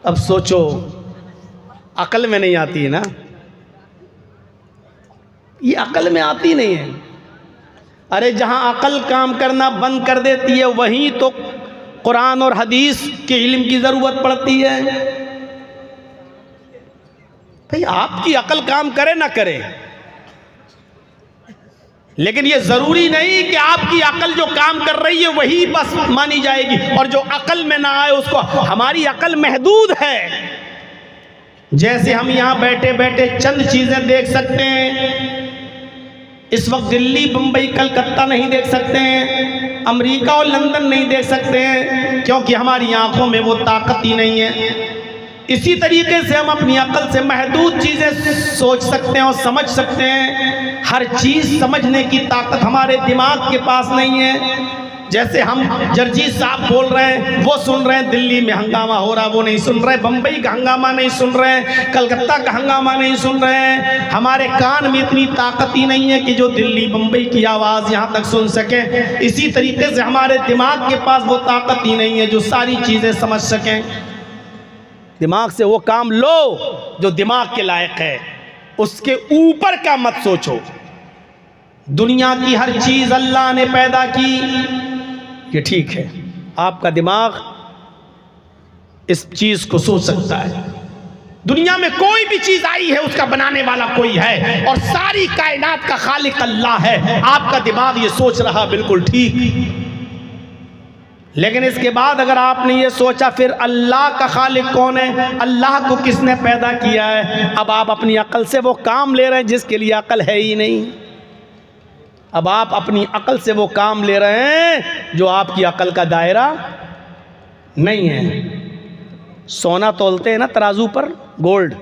अब सोचो, अकल में नहीं आती है ना, ये अकल में आती नहीं है। अरे जहां अकल काम करना बंद कर देती है, वहीं तो कुरान और हदीस के इल्म की जरूरत पड़ती है। भाई आपकी अकल काम करे ना करे, लेकिन ये जरूरी नहीं कि आपकी अकल जो काम कर रही है वही बस मानी जाएगी, और जो अकल में ना आए उसको। हमारी अकल महदूद है। जैसे हम यहाँ बैठे बैठे चंद चीजें देख सकते हैं, इस वक्त दिल्ली, बंबई, कलकत्ता नहीं देख सकते हैं, अमेरिका और लंदन नहीं देख सकते हैं, क्योंकि हमारी आंखों में वो ताकत ही नहीं है। इसी तरीके से हम अपनी अकल से महदूद चीजें सोच सकते हैं और समझ सकते हैं। हर चीज समझने की ताकत हमारे दिमाग के पास नहीं है। जैसे हम जर्जी साहब बोल रहे हैं, वो सुन रहे हैं, दिल्ली में हंगामा हो रहा वो नहीं सुन रहे, बंबई का हंगामा नहीं सुन रहे हैं, कलकत्ता का हंगामा नहीं सुन रहे हैं। हमारे कान में इतनी ताकत ही नहीं है कि जो दिल्ली बंबई की आवाज़ यहाँ तक सुन सके। इसी तरीके से हमारे दिमाग के पास वो ताकत ही नहीं है जो सारी चीज़ें समझ सकें। दिमाग से वो काम लो जो दिमाग के लायक है, उसके ऊपर का मत सोचो। दुनिया की हर चीज़ अल्लाह ने पैदा की, ये ठीक है, आपका दिमाग इस चीज को सोच सकता है। दुनिया में कोई भी चीज आई है उसका बनाने वाला कोई है, और सारी कायनात का खालिक अल्लाह है। आपका दिमाग ये सोच रहा, बिल्कुल ठीक। लेकिन इसके बाद अगर आपने ये सोचा फिर अल्लाह का खालिक कौन है, अल्लाह को किसने पैदा किया है, अब आप अपनी अकल से वो काम ले रहे हैं जिसके लिए अकल है ही नहीं। अब आप अपनी अकल से वो काम ले रहे हैं जो आपकी अकल का दायरा नहीं है। सोना तौलते हैं ना तराजू पर, गोल्ड,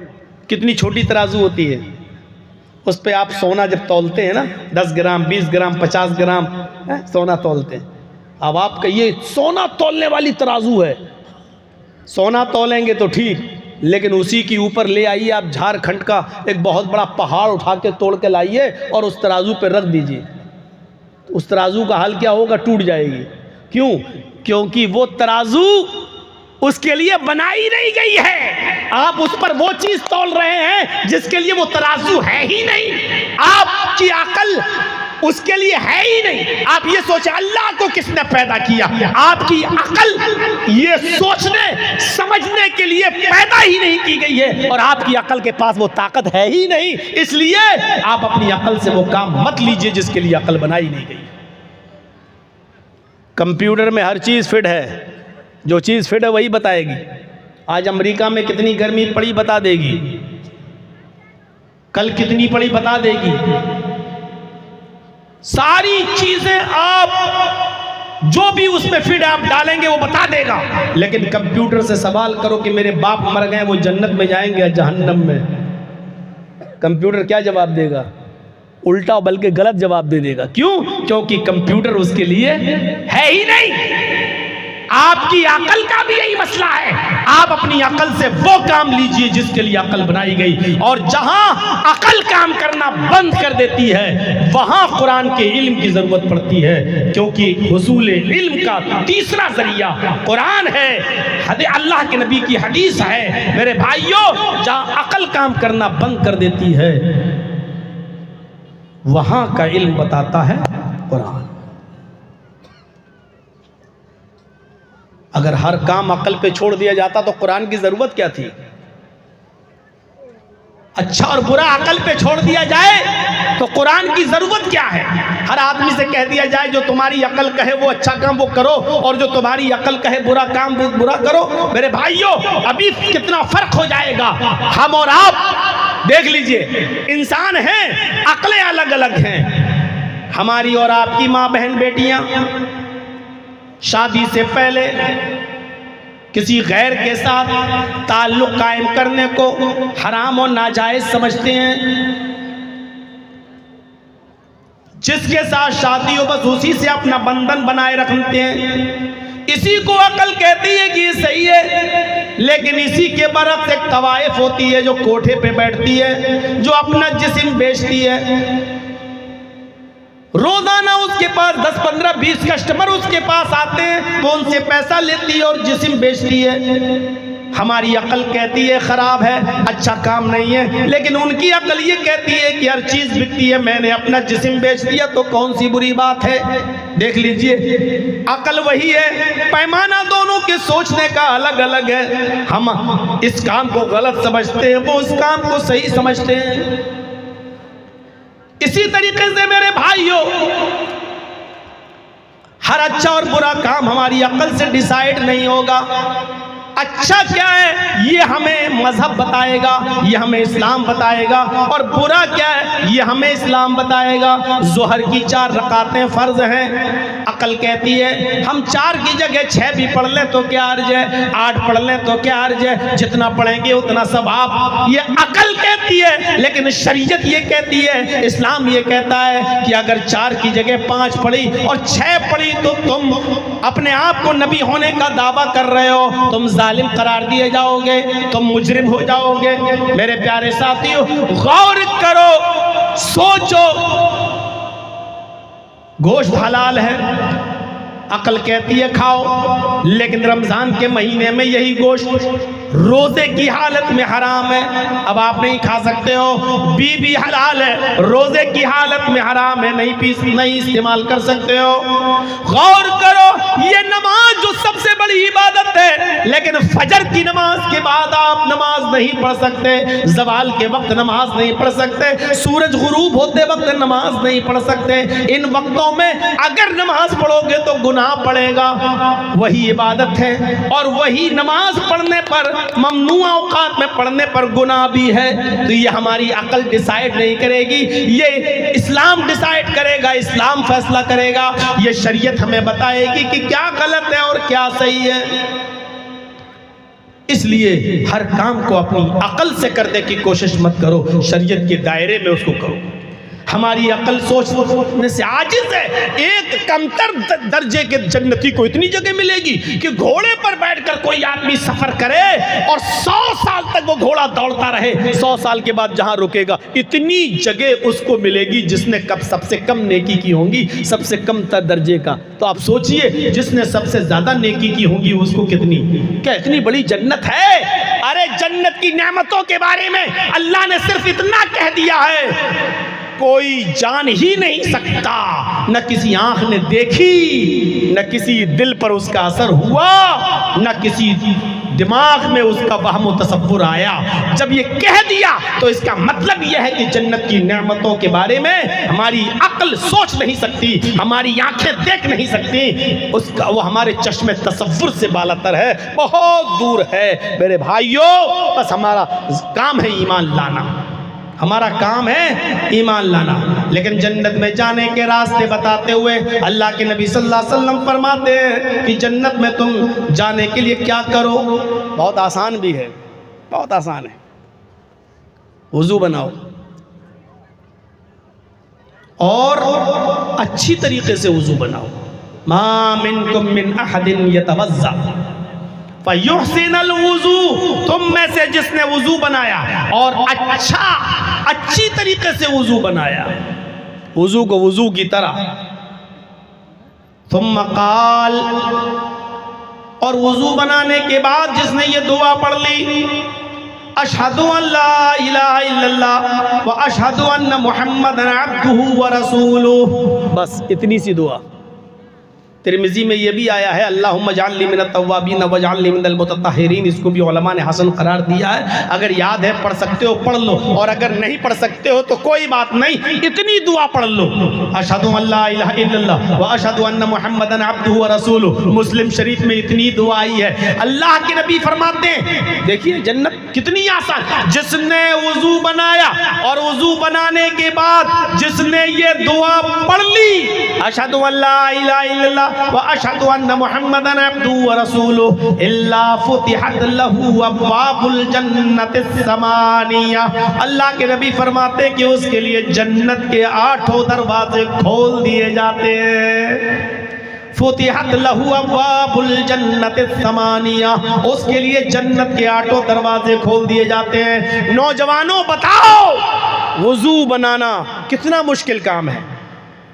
कितनी छोटी तराजू होती है, उस पे आप सोना जब तौलते हैं ना, 10 ग्राम, 20 ग्राम, 50 ग्राम सोना तौलते हैं। अब आपका ये सोना तौलने वाली तराजू है, सोना तौलेंगे तो ठीक, लेकिन उसी के ऊपर ले आइए आप झारखंड का एक बहुत बड़ा पहाड़ उठा के तोड़ के लाइए और उस तराजू पे रख दीजिए, तो उस तराजू का हाल क्या होगा? टूट जाएगी। क्यों? क्योंकि वो तराजू उसके लिए बनाई नहीं गई है। आप उस पर वो चीज तौल रहे हैं जिसके लिए वो तराजू है ही नहीं। आपकी अकल उसके लिए है ही नहीं। आप ये सोचे अल्लाह को किसने पैदा किया, आपकी अकल ये सोचने समझने के लिए पैदा ही नहीं की गई है, और आपकी अकल के पास वो ताकत है ही नहीं। इसलिए आप अपनी अकल से वो काम मत लीजिए जिसके लिए अकल बनाई नहीं गई। कंप्यूटर में हर चीज फिट है, जो चीज फिट है वही बताएगी। आज अमेरिका में कितनी गर्मी पड़ी बता देगी, कल कितनी पड़ी बता देगी। सारी चीजें आप जो भी उसमें फीड आप डालेंगे वो बता देगा। लेकिन कंप्यूटर से सवाल करो कि मेरे बाप मर गए, वो जन्नत में जाएंगे या जहन्नम में, कंप्यूटर क्या जवाब देगा? उल्टा बल्कि गलत जवाब दे देगा। क्यों? क्योंकि कंप्यूटर उसके लिए है ही नहीं। आपकी अकल का भी यही मसला है। आप अपनी अकल से वो काम लीजिए जिसके लिए अकल बनाई गई, और जहां अकल काम करना बंद कर देती है वहां कुरान के इल्म की जरूरत पड़ती है, क्योंकि हुसूल इल्म का तीसरा जरिया कुरान है, अल्लाह के नबी की हदीस है। मेरे भाइयों, जहां अकल काम करना बंद कर देती है वहां का इल्म बताता है कुरान। अगर हर काम अकल पे छोड़ दिया जाता तो कुरान की जरूरत क्या थी? अच्छा और बुरा अकल पे छोड़ दिया जाए तो कुरान की जरूरत क्या है? हर आदमी से कह दिया जाए जो तुम्हारी अकल कहे वो अच्छा काम वो करो, और जो तुम्हारी अकल कहे बुरा काम वो बुरा करो। मेरे भाइयों, अभी कितना फर्क हो जाएगा। हम और आप देख लीजिए, इंसान हैं, अकलें अलग अलग हैं। हमारी और आपकी माँ बहन बेटियां शादी से पहले किसी गैर के साथ ताल्लुक कायम करने को हराम और नाजायज समझते हैं। जिसके साथ शादी हो बस उसी से अपना बंधन बनाए रखते हैं। इसी को अकल कहती है कि ये सही है। लेकिन इसी के बरक्स एक तवाइफ होती है जो कोठे पे बैठती है, जो अपना जिस्म बेचती है। रोजाना उसके पास 10, 15, 20 कस्टमर उसके पास आते हैं, वो उनसे पैसा लेती है और जिस्म बेचती है। हमारी अकल कहती है खराब है, अच्छा काम नहीं है, लेकिन उनकी अकल ये कहती है कि हर चीज बिकती है, मैंने अपना जिस्म बेच दिया तो कौन सी बुरी बात है। देख लीजिए, अकल वही है, पैमाना दोनों के सोचने का अलग अलग है। हम इस काम को गलत समझते हैं, वो उस काम को सही समझते हैं। इसी तरीके से मेरे भाइयों, हर अच्छा और बुरा काम हमारी अकल से डिसाइड नहीं होगा। अच्छा क्या है ये हमें मजहब बताएगा, ये हमें इस्लाम बताएगा, और बुरा क्या है ये हमें इस्लाम बताएगा। जोहर की 4 रकातें फर्ज हैं। अकल कहती है हम 4 की जगह 6 भी पढ़ लें तो क्या अर्ज है, 8 पढ़ लें तो क्या अर्ज है, जितना पढ़ेंगे उतना सवाब। ये अकल कहती है, लेकिन शरीयत ये कहती है, इस्लाम ये कहता है कि अगर 4 की जगह 5 पढ़ी और 6 पढ़ी तो तुम अपने आप को नबी होने का दावा कर रहे हो, तुम जालिम करार दिए जाओगे, तुम मुजरिम हो जाओगे। मेरे प्यारे साथियों, गौर करो, सोचो। गोश्त हलाल है, अकल कहती है खाओ, लेकिन रमजान के महीने में यही गोश्त रोजे की हालत में हराम है, अब आप नहीं खा सकते हो। बीवी हलाल है, रोजे की हालत में हराम है, नहीं इस्तेमाल कर सकते हो। गौर करो, ये नमाज जो सबसे बड़ी इबादत है, लेकिन फजर की नमाज के बाद आप नमाज नहीं पढ़ सकते, जवाल के वक्त नमाज नहीं पढ़ सकते, सूरज गुरूब होते वक्त नमाज नहीं पढ़ सकते। इन वक्तों में अगर नमाज पढ़ोगे तो गुनाह पड़ेगा। वही इबादत है, और वही नमाज पढ़ने पर, ममनूआ औकात में पढ़ने पर गुनाह भी है। तो ये हमारी अकल डिसाइड नहीं करेगी, ये इस्लाम डिसाइड करेगा, इस्लाम फैसला करेगा। ये शरीयत हमें बताएगी कि क्या गलत है और क्या सही है। इसलिए हर काम को अपनी अकल से करने की कोशिश मत करो, शरीयत के दायरे में उसको करो। हमारी अकल सोचने से आजिज है। एक कमतर दर्जे के जन्नती को इतनी जगह मिलेगी कि घोड़े पर बैठकर कोई आदमी सफर करे और 100 साल तक वो घोड़ा दौड़ता रहे, 100 साल के बाद जहां रुकेगा, इतनी जगह उसको मिलेगी जिसने कब सबसे कम नेकी की होंगी, सबसे कम दर्जे का। तो आप सोचिए, जिसने सबसे ज्यादा नेकी की होंगी उसको कितनी, क्या इतनी बड़ी जन्नत है। अरे जन्नत की नेमतों के बारे में अल्लाह ने सिर्फ इतना कह दिया है, कोई जान ही नहीं सकता, न किसी आंख ने देखी, न किसी दिल पर उसका असर हुआ, न किसी दिमाग में उसका वहम तसव्वुर आया। जब ये कह दिया तो इसका मतलब यह है कि जन्नत की नेमतों के बारे में हमारी अक्ल सोच नहीं सकती, हमारी आंखें देख नहीं सकती, उसका वो हमारे चश्मे तसव्वुर से बालातर है, बहुत दूर है। मेरे भाइयों, बस हमारा काम है ईमान लाना, हमारा काम है ईमान लाना। लेकिन जन्नत में जाने के रास्ते बताते हुए अल्लाह के नबी सल्लल्लाहु अलैहि वसल्लम फरमाते हैं कि जन्नत में तुम जाने के लिए क्या करो। बहुत आसान भी है, बहुत आसान है। वुज़ू बनाओ और अच्छी तरीके से वुज़ू बनाओ। मा मिनकुम मिन अहदिन यतवज़्ज़ा फयुहसिनुल वुज़ू, तुम में से जिसने वुज़ू बनाया और अच्छी तरीके से वुज़ू बनाया, वुज़ू को वुज़ू की तरह, सुम्मा क़ाल, और वुज़ू बनाने के बाद जिसने ये दुआ पढ़ ली, अशहदु अल्ला इलाहा इल्लल्लाह व अशहदु अन्ना मुहम्मदन अब्दुहु व रसूलुहु, बस इतनी सी दुआ। तिरमिज़ी में ये भी आया है अल्लाहुम्मा जअलनी मिनत तव्वाबीन वजअलनी मिनल मुतत्तहिरीन, इसको भी उलमा ने हसन करार दिया है। अगर याद है पढ़ सकते हो पढ़ लो, और अगर नहीं पढ़ सकते हो तो कोई बात नहीं, इतनी दुआ पढ़ लो। अशहदु अल्ला इलाहा इल्लल्लाह व अशहदु अन्ना मुहम्मदन अब्दुहु व रसूलुहु, मुस्लिम शरीफ में इतनी दुआ आई है। अल्लाह के नबी फरमाते हैं, देखिए जन्नत कितनी आसान। जिसने वुज़ू बनाया और वुज़ू बनाने के बाद जिसने ये दुआ पढ़ ली, अशहदु अल्ला इलाहा इल्लल्लाह व अशहदु अन्ना मुहम्मदन अब्दुहु व रसूलुहु इल्ला फुतिहत लहू अब्वाबुल जन्नतिस समानिया, अल्लाह के नबी फरमाते कि उसके लिए जन्नत के 8 दरवाजे खोल दिए जाते हैं। फुतिहत लहू अब्वाबुल जन्नतिस समानिया, उसके लिए जन्नत के 8 दरवाजे खोल दिए जाते हैं। नौजवानों बताओ, वुज़ू बनाना कितना मुश्किल काम है,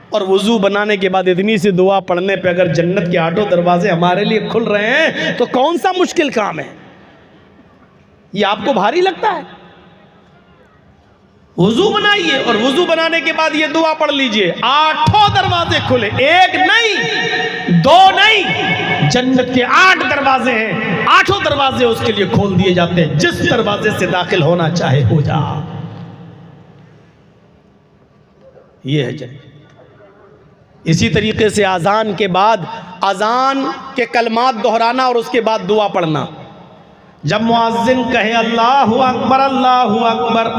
और वुज़ू बनाने के बाद इतनी सी दुआ पढ़ने पे अगर जन्नत के 8 दरवाजे हमारे लिए खुल रहे हैं तो कौन सा मुश्किल काम है? ये आपको भारी लगता है? वुज़ू बनाइए और वुज़ू बनाने के बाद ये दुआ पढ़ लीजिए, 8 दरवाजे खुले, 1 नहीं 2 नहीं, जन्नत के 8 दरवाजे हैं, 8 दरवाजे उसके लिए खोल दिए जाते हैं। जिस दरवाजे से दाखिल होना चाहे हो जा। ये है जन्नत। इसी तरीके से अजान के बाद अजान के कलमात दोहराना और उसके बाद दुआ पढ़ना। जब मुअज्जिन कहे अल्लाहु अकबर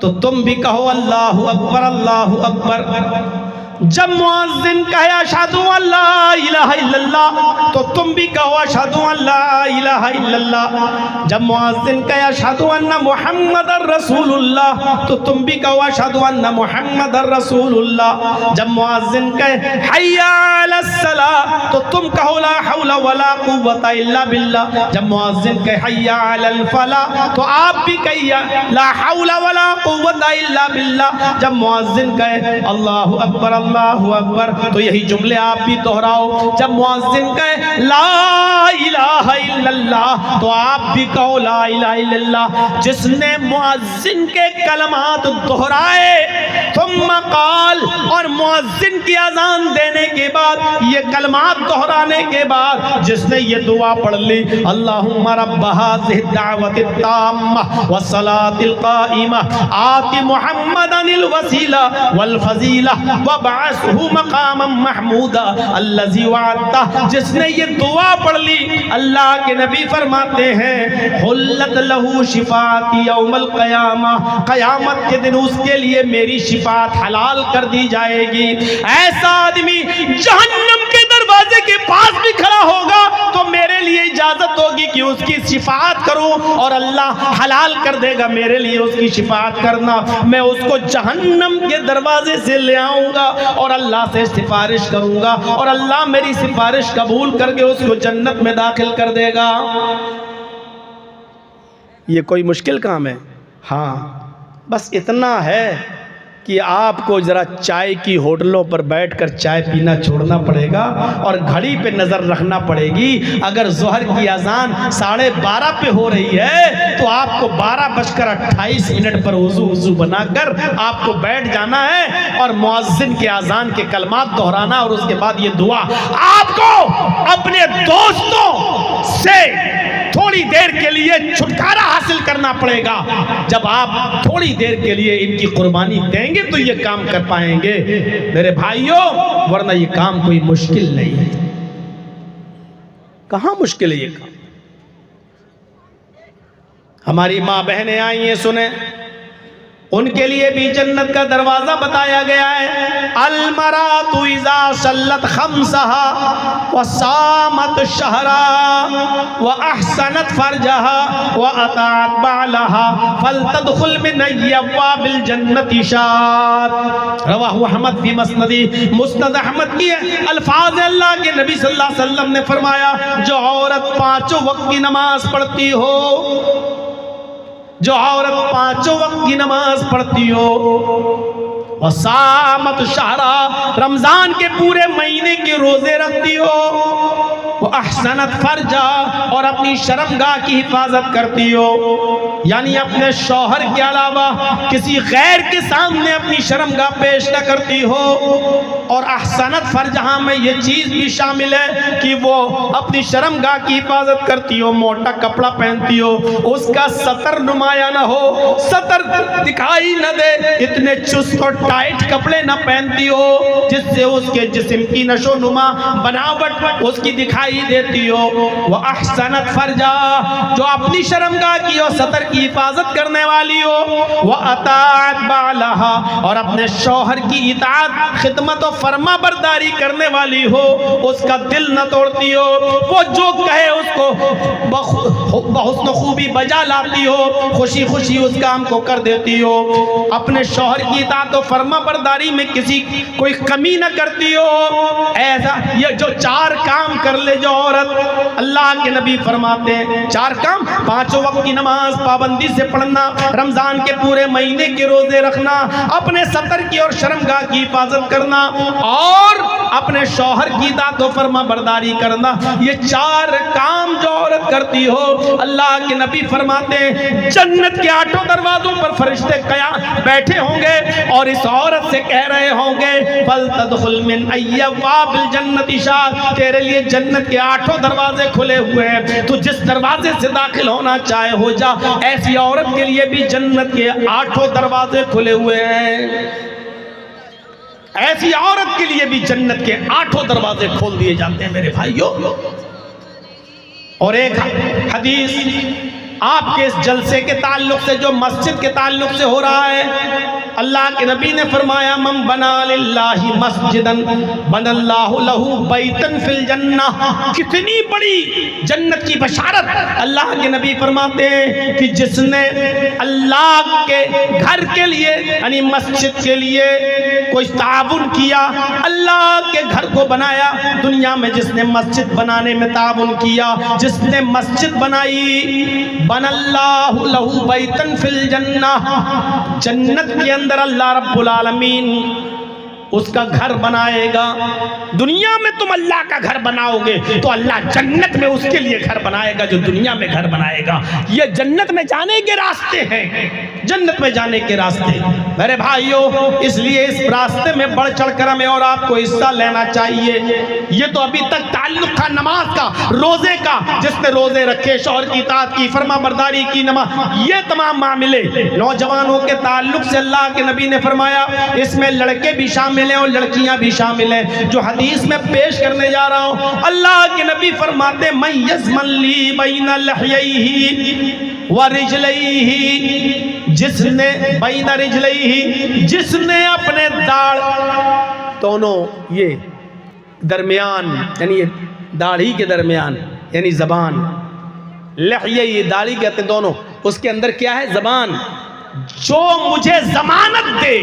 तो तुम भी कहो अल्लाहु अकबर अल्लाहु अकबर। जब मुअज्जिन कहे अशहदु अल्ला इलाहा इल्लल्लाह तो तुम भी कहो अशहदु अल्ला इलाहा इल्लल्लाह। जब मुअज्जिन कहे अशहदु अन्ना मुहम्मदर रसूलुल्लाह तो तुम भी कहो अशहदु अन्ना मुहम्मदर रसूलुल्लाह। जब मुअज्जिन कहे हय्या अलस सलाह तो तुम कहो ला हौला वला कुव्वता इल्ला बिल्लाह। जब मुअज्जिन कहे हय्या अलल फलाह तो आप भी कहिए ला हौला वला कुव्वता इल्ला बिल्लाह। जब मुअज्जिन कहे अल्लाहु अकबर अल्लाहु अकबर तो यही जुमले आप भी दोहराओ। जब मुअज्जिन कहे ला इलाहा इल्लल्लाह तो आप भी कहो ला इलाहा इल्लल्लाह। जिसने मुअज्जिन के कलमात दोहराए थुम्मा क़ाल, और मुअज्जिन की अज़ान देने के बाद ये कलमात दोहराने के बाद जिसने ये दुआ पढ़ ली, अल्लाहुम्मा रब्ब हाज़िहि दावति ताम्मा वस्सलातिल क़ाइमा आति मुहम्मदनिल वसीला वल फज़ीला वबअसहु मक़ामम महमूदा अल्लज़ी वअदता। जिसने ये दुआ पढ़ ली, अल्लाह के नबी फरमाते हैं हुल्लत लहू शिफ़ाती यौमल क़यामा, क़यामत के दिन उसके लिए मेरी शिफ़ात हलाल कर दी जाएगी। ऐसा आदमी जहन्नम के दरवाजे के पास भी खड़ा होगा तो मेरे लिए इजाजत होगी कि उसकी शिफात करूं, और अल्लाह हलाल कर देगा मेरे लिए उसकी शिफात करना। मैं उसको जहन्नम के दरवाजे से ले आऊंगा और अल्लाह से सिफारिश करूंगा, और अल्लाह मेरी सिफारिश कबूल करके उसको जन्नत में दाखिल कर देगा। ये कोई मुश्किल काम है? हाँ, बस इतना है कि आपको ज़रा चाय की होटलों पर बैठकर चाय पीना छोड़ना पड़ेगा और घड़ी पे नज़र रखना पड़ेगी। अगर ज़ोहर की अज़ान 12:30 पे हो रही है तो आपको 12:28 पर वज़ू बनाकर आपको बैठ जाना है और मुअज्जिन के अज़ान के कलमात दोहराना, और उसके बाद ये दुआ। आपको अपने दोस्तों से थोड़ी देर के लिए छुटकारा हासिल करना पड़ेगा। जब आप थोड़ी देर के लिए इनकी कुर्बानी देंगे तो ये काम कर पाएंगे मेरे भाइयों, वरना ये काम कोई मुश्किल नहीं है। कहां मुश्किल है ये काम? हमारी माँ बहनें आई हैं, सुने, उनके लिए भी जन्नत का दरवाजा बताया गया है। अलमरातु इज़ा सल्लत खम्सहा व सामत शहरा व अहसनत फरजहा व अतात बालहा फलतदखुल मिन अब्वाबिल जन्नति शात। रवाहु अहमद फी मस्नदी, मुस्नद अहमद की अल्फाज अल्लाह के नबी सल्लल्लाहु अलैहि वसल्लम ने फरमाया, जो औरत पांचों वक्त की नमाज पढ़ती हो, जो औरत पांचों वक्त की नमाज पढ़ती हो, वसामत शहरा, रमजान के पूरे महीने के रोजे रखती हो, वो अहसनत फरजा, और अपनी शर्मगाह की हिफाजत करती हो, यानी अपने शौहर के अलावा किसी गैर के सामने अपनी शर्मगाह पेश न करती हो। और अहसनत फरजहा में ये चीज़ भी शामिल है कि वो अपनी शर्मगाह की हिफाजत करती हो, मोटा कपड़ा पहनती हो, उसका सतर नुमाया ना हो, सतर दिखाई न दे, इतने चुस्त और टाइट कपड़े न पहनती हो जिससे उसके जिस्म की नशो नुमा बनावट उसकी दिखाई देती हो। वह अहसनत फरजा, जो अपनी शर्मगाह की और सतर की हिफाजत करने वाली हो। वह अतात बालहा, और अपने शौहर की इताअत खिदमत और फरमा बरदारी करने वाली हो, उसका दिल न तोड़ती हो, वो जो कहे उसको बहुस्न खूबी बजा लाती हो, खुशी खुशी उस काम को कर देती हो, अपने शौहर की इताअत और फरमा बरदारी में किसी कोई कमी न करती हो। ऐसा ये जो चार काम कर ले जो औरत, अल्लाह के नबी फरमाते हैं चार काम, पांचों वक्त की नमाज पाबंदी से पढ़ना, रमजान के पूरे महीने के रोजे रखना, अपने सतर की और शर्मगाह की हिफाजत करना, और अपने शौहर की इताअत और फरमा बरदारी करना। ये चार काम जो औरत करती हो, अल्लाह के नबी फरमाते हैं जन्नत के आठों दरवाजों पर फरिश्ते बैठे होंगे और इस औरत से कह रहे होंगे फलतदखुल मिन अब्वाबिल जन्नति शात, तेरे लिए जन्नत के आठों दरवाजे खुले हुए हैं, तू जिस दरवाजे से दाखिल होना चाहे हो जा। ऐसी औरत के लिए भी जन्नत के आठों दरवाजे खुले हुए हैं, ऐसी औरत के लिए भी जन्नत के आठों दरवाजे खोल दिए जाते हैं मेरे भाइयों। और एक हदीस आपके इस जलसे के ताल्लुक से, जो मस्जिद के ताल्लुक से हो रहा है, अल्लाह के नबी ने फरमाया मन बना लिल्लाहि मस्जिदन बनल्लाहु लहू बैतन फिल जन्नह। कितनी बड़ी जन्नत की बशारत। अल्लाह के नबी फरमाते हैं कि जिसने अल्लाह के घर के लिए यानी मस्जिद के लिए कोई ताउन किया, अल्लाह के घर को बनाया, दुनिया में जिसने मस्जिद बनाने में ताउन किया, जिसने मस्जिद बनाई, बनल्लाहु लहू बैतन फिल जन्नह, जन्नत के अंदर अल्लाह रब्बुल आलमीन उसका घर बनाएगा। दुनिया में तुम अल्लाह का घर बनाओगे तो अल्लाह जन्नत में उसके लिए घर बनाएगा जो दुनिया में घर बनाएगा। ये जन्नत में जाने के रास्ते हैं, जन्नत में जाने के रास्ते मेरे भाइयों। इसलिए इस रास्ते में बढ़ चढ़ कर हमें और आपको हिस्सा लेना चाहिए। ये तो अभी तक ताल्लुक था नमाज का, रोजे का, जिसने रोजे रखे, शौहर की इताअत की, फरमा बरदारी की, नमाज, ये तमाम मामले नौजवानों के ताल्लुक से अल्लाह के नबी ने फरमाया इसमें लड़के भी शामिल हैं और लड़कियां भी शामिल हैं। जो हदीस में पेश करने जा रहा हूं, अल्लाह के नबी फरमाते मैं यज़मली बैना लहयैहि व रिजलैहि, जिसने बैना रिजलैहि, जिसने अपने दाढ़ दोनों ये दरमियान यानी दाढ़ी के दरमियान यानी जबान, लहयैहि दाढ़ी कहते दोनों, उसके अंदर क्या है जबान, जो मुझे जमानत दे,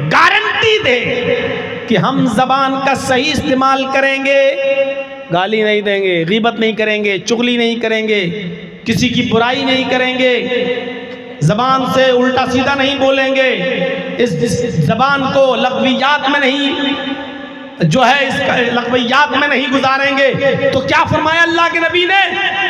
गारंटी दे कि हम जबान का सही इस्तेमाल करेंगे, गाली नहीं देंगे, गीबत नहीं करेंगे, चुगली नहीं करेंगे, किसी की बुराई नहीं करेंगे, जबान से उल्टा सीधा नहीं बोलेंगे, इस जबान को लग़वियात में नहीं जो है इसका लग़वियात में नहीं गुजारेंगे। तो क्या फरमाया अल्लाह के नबी ने,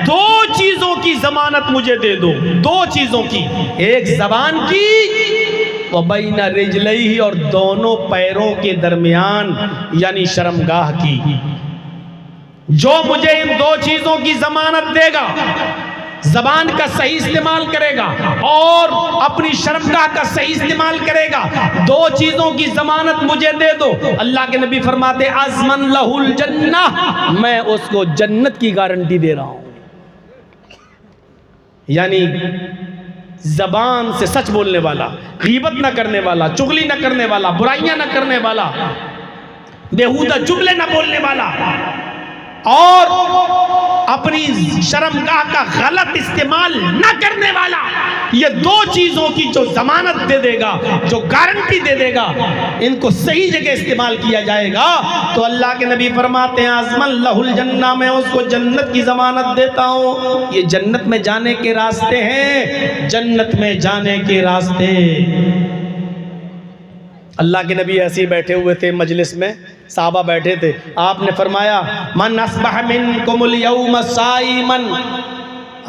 दो चीजों की जमानत मुझे दे दो, दो चीजों की, एक जबान की व बैना रिजलैहि, और दोनों पैरों के दरमियान यानी शर्मगाह की। जो मुझे इन दो चीजों की जमानत देगा, जबान का सही इस्तेमाल करेगा और अपनी शर्मगाह का सही इस्तेमाल करेगा, दो चीजों की जमानत मुझे दे दो, अल्लाह के नबी फरमाते अज़मन लहुल जन्नह, मैं उसको जन्नत की गारंटी दे रहा हूं। यानी जबान से सच बोलने वाला, गीबत न करने वाला, चुगली न करने वाला, बुराइयां न करने वाला, बेहुदा जुमले न बोलने वाला और अपनी शर्मगाह का गलत इस्तेमाल न करने वाला। ये दो चीजों की जो जमानत दे देगा, जो गारंटी दे देगा, इनको सही जगह इस्तेमाल किया जाएगा तो अल्लाह के नबी फरमाते हैं आज़मन लहुल जन्ना, मैं उसको जन्नत की जमानत देता हूँ। ये जन्नत में जाने के रास्ते हैं, जन्नत में जाने के रास्ते। अल्लाह के नबी ऐसे ही बैठे हुए थे मजलिस में, साहबा बैठे थे, आपने फरमाया मन अस्बह मिनकुमुल यौम साइमन,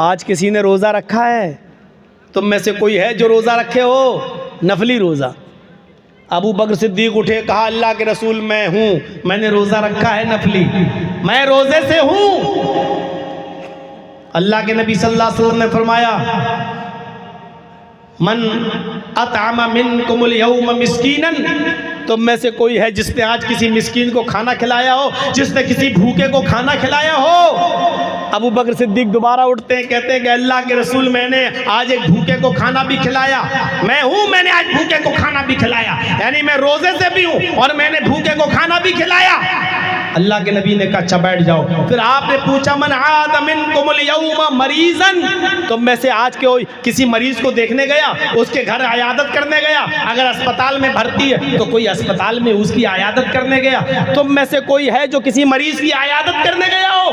आज किसी ने रोज़ा रखा है? तुम में से कोई है जो रोज़ा रखे हो? नफली रोज़ा। अबू बकर सिद्दीक उठे, कहा अल्लाह के रसूल मैं हूँ, मैंने रोज़ा रखा है नफली, मैं रोज़े से हूँ। अल्लाह के नबी सल्लल्लाहु अलैहि वसल्लम ने फरमाया मन अतअमा मिनकुमुल यौम मिस्कीनन, तुम में से कोई है जिसने आज किसी मिस्कीन को खाना खिलाया हो, जिसने किसी भूखे को खाना खिलाया हो? अबू बकर सिद्दीक दोबारा उठते हैं, कहते हैं कि अल्लाह के रसूल मैंने आज एक भूखे को खाना भी खिलाया, मैं हूँ, मैंने आज भूखे को खाना भी खिलाया, यानी मैं रोजे से भी हूँ और मैंने भूखे को खाना भी खिलाया। अल्लाह के नबी ने कहा अच्छा बैठ जाओ। फिर आपने पूछा मन आद मिनकुमुल यौम मरीजन, तुम में से आज के किसी मरीज को देखने गया, उसके घर आयादत करने गया, अगर अस्पताल में भर्ती है तो कोई अस्पताल में उसकी आयादत करने गया, तुम में से कोई है जो किसी मरीज की आयादत करने गया हो?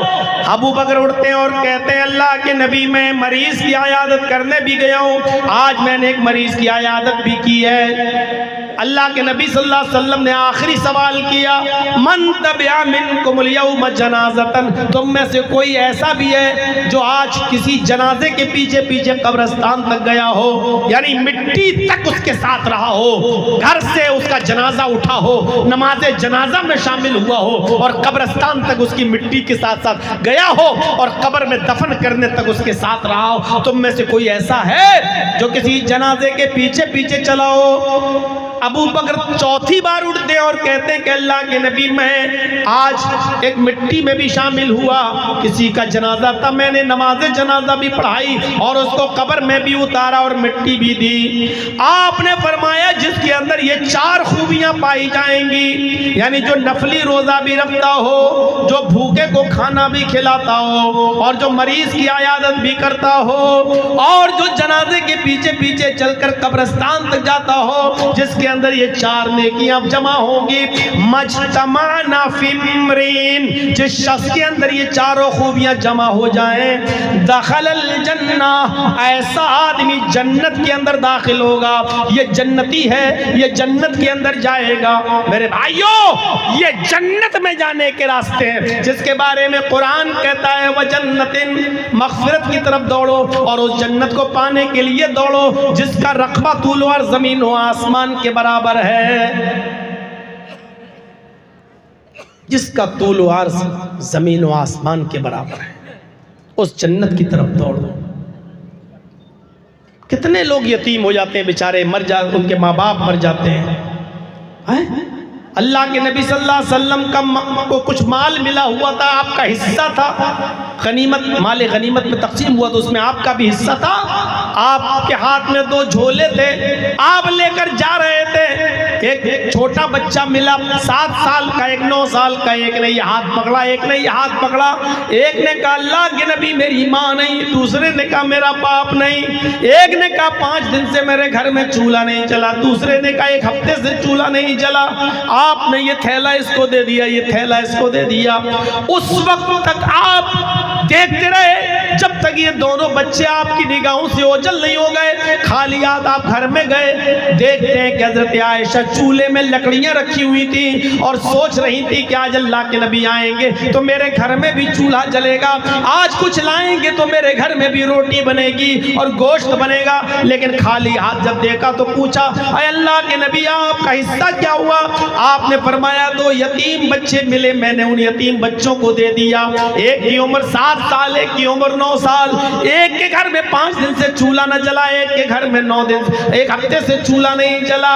अबू बकर उठते हैं और कहते हैं अल्लाह के नबी मैं मरीज की आयादत करने भी गया हूँ, आज मैंने एक मरीज की आयादत भी की है। अल्लाह के नबी सल्लल्लाहु अलैहि वसल्लम ने आखिरी सवाल किया मन तबिया मिनकुमुल यौम जनाज़तन, तुम में से कोई ऐसा भी है जो आज किसी जनाजे के पीछे पीछे कब्रिस्तान तक गया हो, यानी मिट्टी तक उसके साथ रहा हो, घर से उसका जनाजा उठा हो, नमाज़े जनाजा में शामिल हुआ हो और कब्रिस्तान तक उसकी मिट्टी के साथ साथ गया हो और कब्र में दफन करने तक उसके साथ रहा हो? तुम में से कोई ऐसा है जो किसी जनाजे के पीछे पीछे चला हो? अबू बकर चौथी बार उठते और कहते कि अल्लाह के नबी मैं आज एक मिट्टी में भी शामिल हुआ, किसी का जनाजा था, मैंने नमाज जनाजा भी पढ़ाई और उसको कब्र में भी उतारा और मिट्टी भी दी। आपने फरमाया जिसके अंदर ये चार खूबियां पाई जाएंगी, यानी जो नफली रोजा भी रखता हो, जो भूखे को खाना भी खिलाता हो और जो मरीज की आयादत भी करता हो और जो जनाजे के पीछे पीछे चलकर कब्रिस्तान तक जाता हो, जिसके अंदर ये चार नेकियां जमा होंगी, मजतमाना फिमरीन, जिस शख्स के अंदर ये चारों खूबियां जमा हो जाएं, दखलल जन्ना, ऐसा आदमी जन्नत के अंदर दाखिल होगा, ये जन्नती है, ये जन्नत के अंदर जाएगा। मेरे भाइयों ये जन्नत में जाने के रास्ते हैं जिसके बारे में कुरान कहता है वह जन्नतिन, मग़फ़िरत की तरफ दौड़ो और उस जन्नत को पाने के लिए दौड़ो जिसका रक़बा तूल और ज़मीन व आसमान के बराबर है, जिसका तूल व अर्ज़ ज़मीन व आसमान के बराबर है, उस जन्नत की तरफ दौड़ो। कितने लोग यतीम हो जाते हैं बेचारे, मर जा, उनके माँ बाप मर जाते हैं। अल्लाह के नबी सल्लल्लाहु अलैहि वसल्लम को कुछ माल मिला हुआ था, आपका हिस्सा था, गनीमत, माल गनीमत में तकसीम हुआ तो उसमें आपका भी हिस्सा था, आपके हाथ में 2 झोले थे, आप लेकर जा रहे थे, एक छोटा बच्चा मिला 7 साल का, एक 9 साल का, एक ने ये हाथ पकड़ा, एक ने ये हाथ पकड़ा, एक ने कहा अल्लाह के नबी मेरी माँ नहीं, दूसरे ने कहा मेरा बाप नहीं, एक ने कहा 5 दिन से मेरे घर में चूल्हा नहीं चला, दूसरे ने कहा 1 हफ्ते से चूल्हा नहीं जला, आपने ये थैला इसको दे दिया, ये थैला इसको दे दिया। उस वक्त तक आप देखते रहे जब तक ये दोनों बच्चे आपकी निगाहों से ओझल नहीं हो गए। खाली हाथ आप घर में गए, देखते हैं कि हज़रत आयशा चूल्हे में लकड़ियां रखी हुई थी और सोच रही थी कि आज अल्लाह के नबी आएंगे तो मेरे घर में भी चूल्हा जलेगा, आज कुछ लाएंगे तो मेरे घर में भी रोटी बनेगी और गोश्त बनेगा। लेकिन खाली हाथ जब देखा तो पूछा अरे अल्लाह के नबी आपका हिस्सा क्या हुआ? आपने फरमाया 2 यतीम बच्चे मिले, मैंने उन यतीम बच्चों को दे दिया, एक की उम्र 7 साल, एक की उम्र 9 साल। साल, एक के घर में 5 दिन से चूल्हा न जला, एक के घर में 9 दिन, एक हफ्ते से चूल्हा नहीं जला,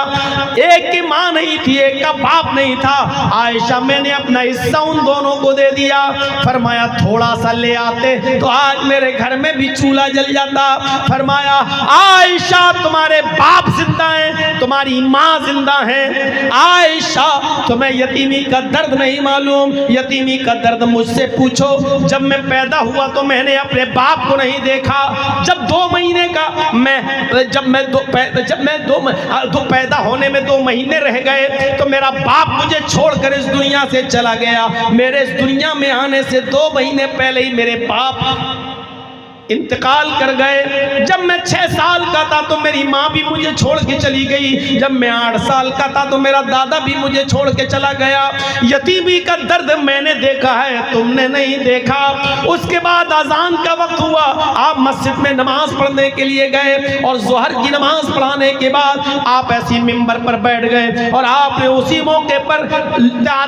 एक की माँ नहीं थी, एक का बाप नहीं था। आयशा मैंने अपना हिस्सा उन दोनों को दे दिया। फरमाया थोड़ा सा ले आते तो आज मेरे घर में भी चूल्हा जल जाता। फरमाया आयशा तुम्हारे बाप जिंदा हैं, तुम्हारी माँ जिंदा है। आयशा तुम्हें यतीमी का दर्द नहीं मालूम, यतीमी का दर्द मुझसे पूछो। जब मैं पैदा हुआ तो मैंने अपने बाप को नहीं देखा। जब 2 महीने का दो पैदा होने में 2 महीने रह गए तो मेरा बाप मुझे छोड़कर इस दुनिया से चला गया। मेरे इस दुनिया में आने से 2 महीने पहले ही मेरे बाप इंतकाल कर गए। जब मैं 6 साल का था तो मेरी माँ भी मुझे छोड़ के चली गई। जब मैं 8 साल का था तो मेरा दादा भी मुझे छोड़ के चला गया। यतीमी का दर्द मैंने देखा है, तुमने नहीं देखा। उसके बाद अजान का वक्त हुआ, आप मस्जिद में नमाज पढ़ने के लिए गए और ज़ोहर की नमाज पढ़ाने के बाद आप ऐसी मिंबर पर बैठ गए और आपने उसी मौके पर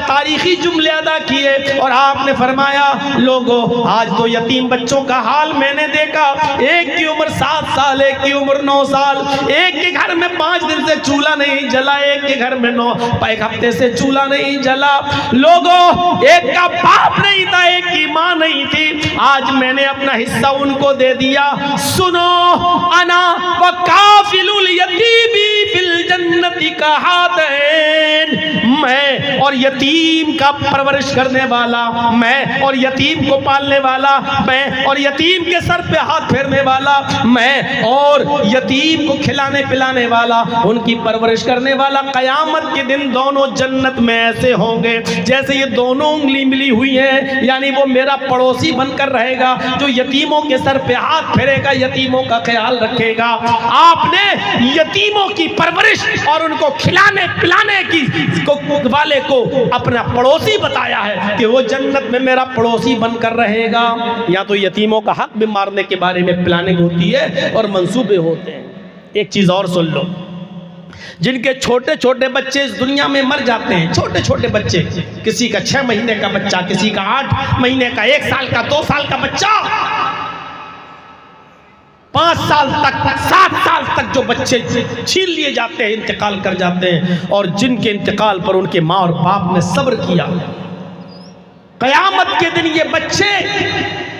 तारीखी जुमले अदा किए और आपने फरमाया लोगों आज तो यतीम बच्चों का हाल मैंने देखा। एक की उम्र 7 साल, एक की उम्र 9 साल, एक के घर में 5 दिन से चूल्हा नहीं जला, एक के घर में 1 हफ्ते से चूल्हा नहीं जला। लोगों एक का बाप नहीं था, एक की माँ नहीं थी। आज मैंने अपना हिस्सा उनको दे दिया। सुनो अना व काफिलुल यतीमी फिल जन्नति का हादैन, मैं और यतीम का परवरिश करने वाला, मैं और यतीम को पालने वाला, मैं और यतीम के सर पे हाथ फेरने वाला, मैं और यतीम को खिलाने पिलाने वाला, उनकी परवरिश करने वाला। कयामत के दिन दोनों जन्नत में ऐसे होंगे जैसे ये दोनों उंगली मिली हुई है, यानी वो मेरा पड़ोसी बनकर रहेगा जो यतीमों के सर पे हाथ फेरेगा, यतीमों का ख्याल रखेगा। आपने यतीमों की परवरिश और उनको खिलाने पिलाने की वाले को अपना पड़ोसी बताया है कि वो जन्नत में मेरा पड़ोसी बनकर रहेगा। या तो यतीमों का हक भी मारने के बारे में प्लानिंग होती है और मंसूबे होते हैं। एक चीज और सुन लो, जिनके छोटे छोटे बच्चे इस दुनिया में मर जाते हैं, छोटे छोटे बच्चे, किसी का 6 महीने का बच्चा, किसी का 8 महीने का, 1 साल का, 2 साल का बच्चा, 5 साल तक, 7 साल तक जो बच्चे छीन लिए जाते हैं, इंतकाल कर जाते हैं, और जिनके इंतकाल पर उनके माँ और बाप ने सब्र किया। कयामत के दिन ये बच्चे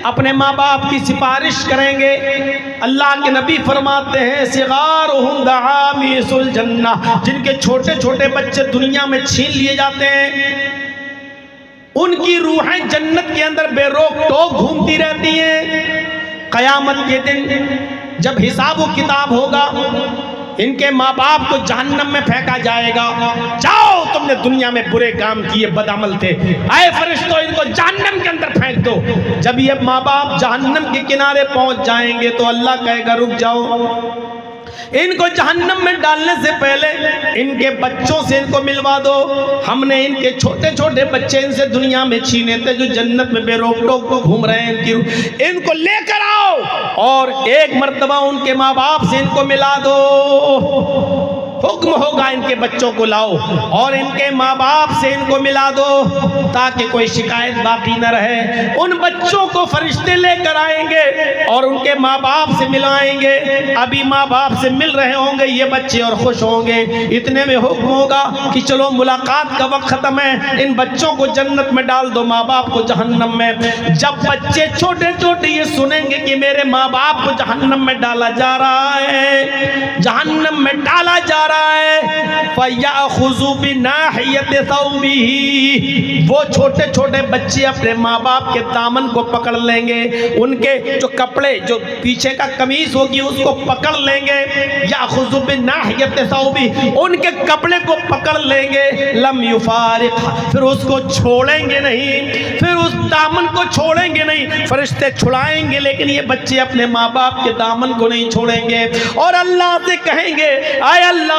अपने माँ बाप की सिफारिश करेंगे। अल्लाह के नबी फरमाते हैं सिगारुहुम दआमीसुल जन्नह, जिनके छोटे छोटे बच्चे दुनिया में छीन लिए जाते हैं, उनकी रूहें जन्नत के अंदर बेरोक टोक घूमती रहती हैं। कयामत के दिन जब हिसाब व किताब होगा, इनके माँ बाप को जहन्नम में फेंका जाएगा। जाओ तुमने दुनिया में बुरे काम किए, बदअमल थे, आए फरिश्तों इनको जहन्नम के अंदर फेंक दो। जब ये माँ बाप जहन्नम के किनारे पहुंच जाएंगे तो अल्लाह कहेगा रुक जाओ, इनको जहन्नम में डालने से पहले इनके बच्चों से इनको मिलवा दो। हमने इनके छोटे छोटे बच्चे इनसे दुनिया में छीने थे जो जन्नत में बेरोक टोक घूम रहे हैं, इनको लेकर आओ और एक मर्तबा उनके माँ बाप से इनको मिला दो। हुक्म होगा इनके बच्चों को लाओ और इनके माँ बाप से इनको मिला दो ताकि कोई शिकायत बाकी न रहे। उन बच्चों को फरिश्ते लेकर आएंगे और उनके माँ बाप से मिलाएंगे। अभी माँ बाप से मिल रहे होंगे ये बच्चे और खुश होंगे। इतने में हुक्म होगा कि चलो मुलाकात का वक्त खत्म है, इन बच्चों को जन्नत में डाल दो, माँ बाप को जहन्नम में। जब बच्चे छोटे छोटे ये सुनेंगे कि मेरे माँ बाप को जहन्नम में डाला जा रहा है, जहन्नम में डाला जा रहा है, फयाखुज़ु बिनाहियति सौबिही, वो छोटे छोटे बच्चे अपने माँ बाप के दामन को पकड़ लेंगे, उनके जो कपड़े, जो पीछे का कमीज होगी उसको पकड़ लेंगे। याखुज़ु बिनाहियति सौबिही, उनके कपड़े को पकड़ लेंगे। लम युफारिक, फिर उसको छोड़ेंगे नहीं, फिर उस दामन को छोड़ेंगे नहीं। फरिश्ते छुड़ाएंगे लेकिन ये बच्चे अपने माँ बाप के दामन को नहीं छोड़ेंगे और अल्लाह से कहेंगे आय अल्लाह,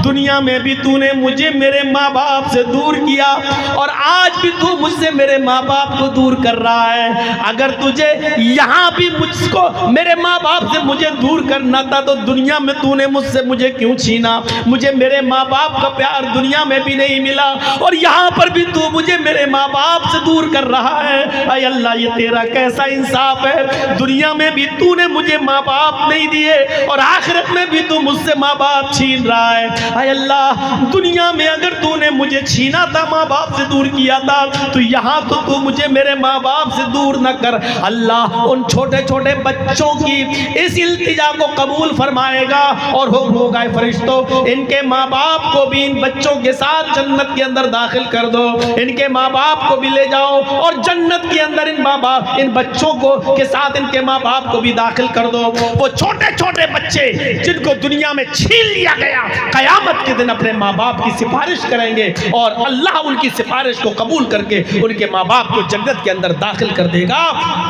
दुनिया दुनिया में भी तूने मुझे मेरे माँ बाप से दूर किया और आज भी तू मुझसे मेरे माँ बाप को दूर कर रहा है। अगर तुझे यहाँ भी मुझको मेरे माँ बाप से मुझे दूर करना था तो दुनिया में तूने मुझसे मुझे क्यों छीना? मुझे मेरे माँ बाप का प्यार दुनिया में भी नहीं मिला और यहाँ पर भी तू मुझे मेरे माँ बाप से दूर कर रहा है। अय अल्लाह, ये तेरा कैसा इंसाफ है? दुनिया में भी तूने मुझे माँ बाप नहीं दिए और आखिरत में भी तू मुझसे माँ बाप छीन रहा है। अय अल्लाह, दुनिया में अगर तूने मुझे छीना था, माँ बाप से दूर किया था, तो यहाँ तो तू मुझे मेरे माँ बाप से दूर न कर। अल्लाह उन छोटे छोटे बच्चों की इस इल्तिजा को कबूल फरमाएगा और होगा फरिश्तों, इनके माँ बाप को भी इन बच्चों के साथ जन्नत के अंदर दाखिल कर दो। इनके माँ बाप को भी ले जाओ और जन्नत के अंदर इन बच्चों को के साथ इनके माँ बाप को भी दाखिल कर दो। वो छोटे छोटे बच्चे जिनको दुनिया में छीन लिया गया, कयामत के दिन अपने माँ बाप की सिफारिश करेंगे और अल्लाह उनकी सिफारिश को कबूल करके उनके माँ बाप को जन्नत के अंदर दाखिल कर देगा,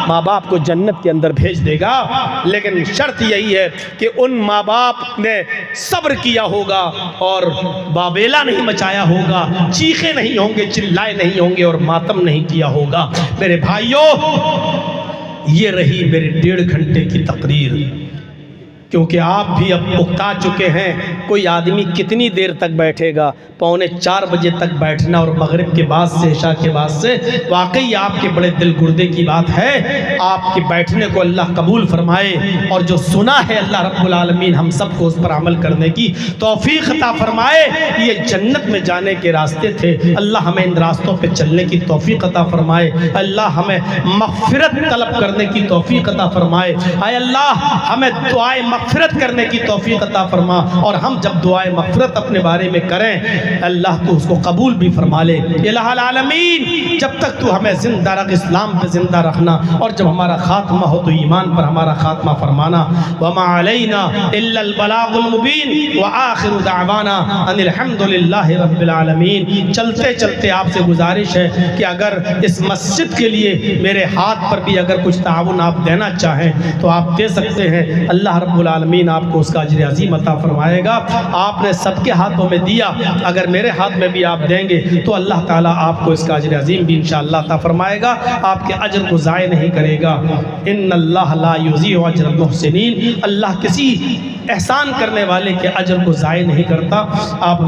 माँ बाप को जन्नत के अंदर भेज देगा। लेकिन शर्त यही है कि उन माँ बाप ने सब्र किया होगा और बाबेला नहीं मचाया होगा, चीखे नहीं होंगे, चिल्लाए नहीं होंगे और मातम नहीं किया होगा। मेरे भाइयों, ये रही मेरे 1.5 घंटे की तकरीर, क्योंकि आप भी अब उकता चुके हैं। कोई आदमी कितनी देर तक बैठेगा? 3:45 बजे तक बैठना और मगरिब के बाद से, इशा के बाद से, वाकई आपके बड़े दिल गुर्दे की बात है। आपके बैठने को अल्लाह कबूल फरमाए और जो सुना है अल्लाह रब्बुल आलमीन हम सबको उस पर अमल करने की तौफीक अता फरमाए। ये जन्नत में जाने के रास्ते थे, अल्लाह हमें इन रास्तों पर चलने की तौफीक अता फरमाए। अल्लाह हमें मग़फ़िरत तलब करने की तौफीक अता फरमाए। आए अल्लाह हमें दुआए मग़फ़िरत करने की तौफीक अता फरमा और हम जब दुआए मग़फ़िरत अपने बारे में करें, अल्लाह तो उसको कबूल भी फरमा ले। इलाहुल आलमीन, जब तक तू हमें जिंदा रख, इस्लाम पे जिंदा रखना और जब हमारा खात्मा हो तो ईमान पर हमारा खात्मा फरमाना। वमा अलैना इल्लल बलागुल मुबीन व आखिरु दावाना अनिल हम्दुलिल्लाहि रब्बिल आलमीन। चलते चलते आपसे गुजारिश है कि अगर इस मस्जिद के लिए मेरे हाथ पर भी अगर कुछ ताउन आप देना चाहें तो आप दे सकते हैं। अल्लाह रब्बुल आलमीन आपको उसका अज्र अज़ीम अता फरमाएगा। आपने सबके हाथों में दिया, अगर मेरे हाथ में भी आप देंगे तो अल्लाह ताला आपको इसका अज्र अज़ीम भी इंशाअल्लाह अता फरमाएगा, आपके अज्र को ज़ाय नहीं करेगा। इन्नल्लाह ला युज़ीउ अज्रल मुहसिनीन, अल्लाह किसी एहसान करने वाले के अज्र को ज़ाय नहीं करता। आप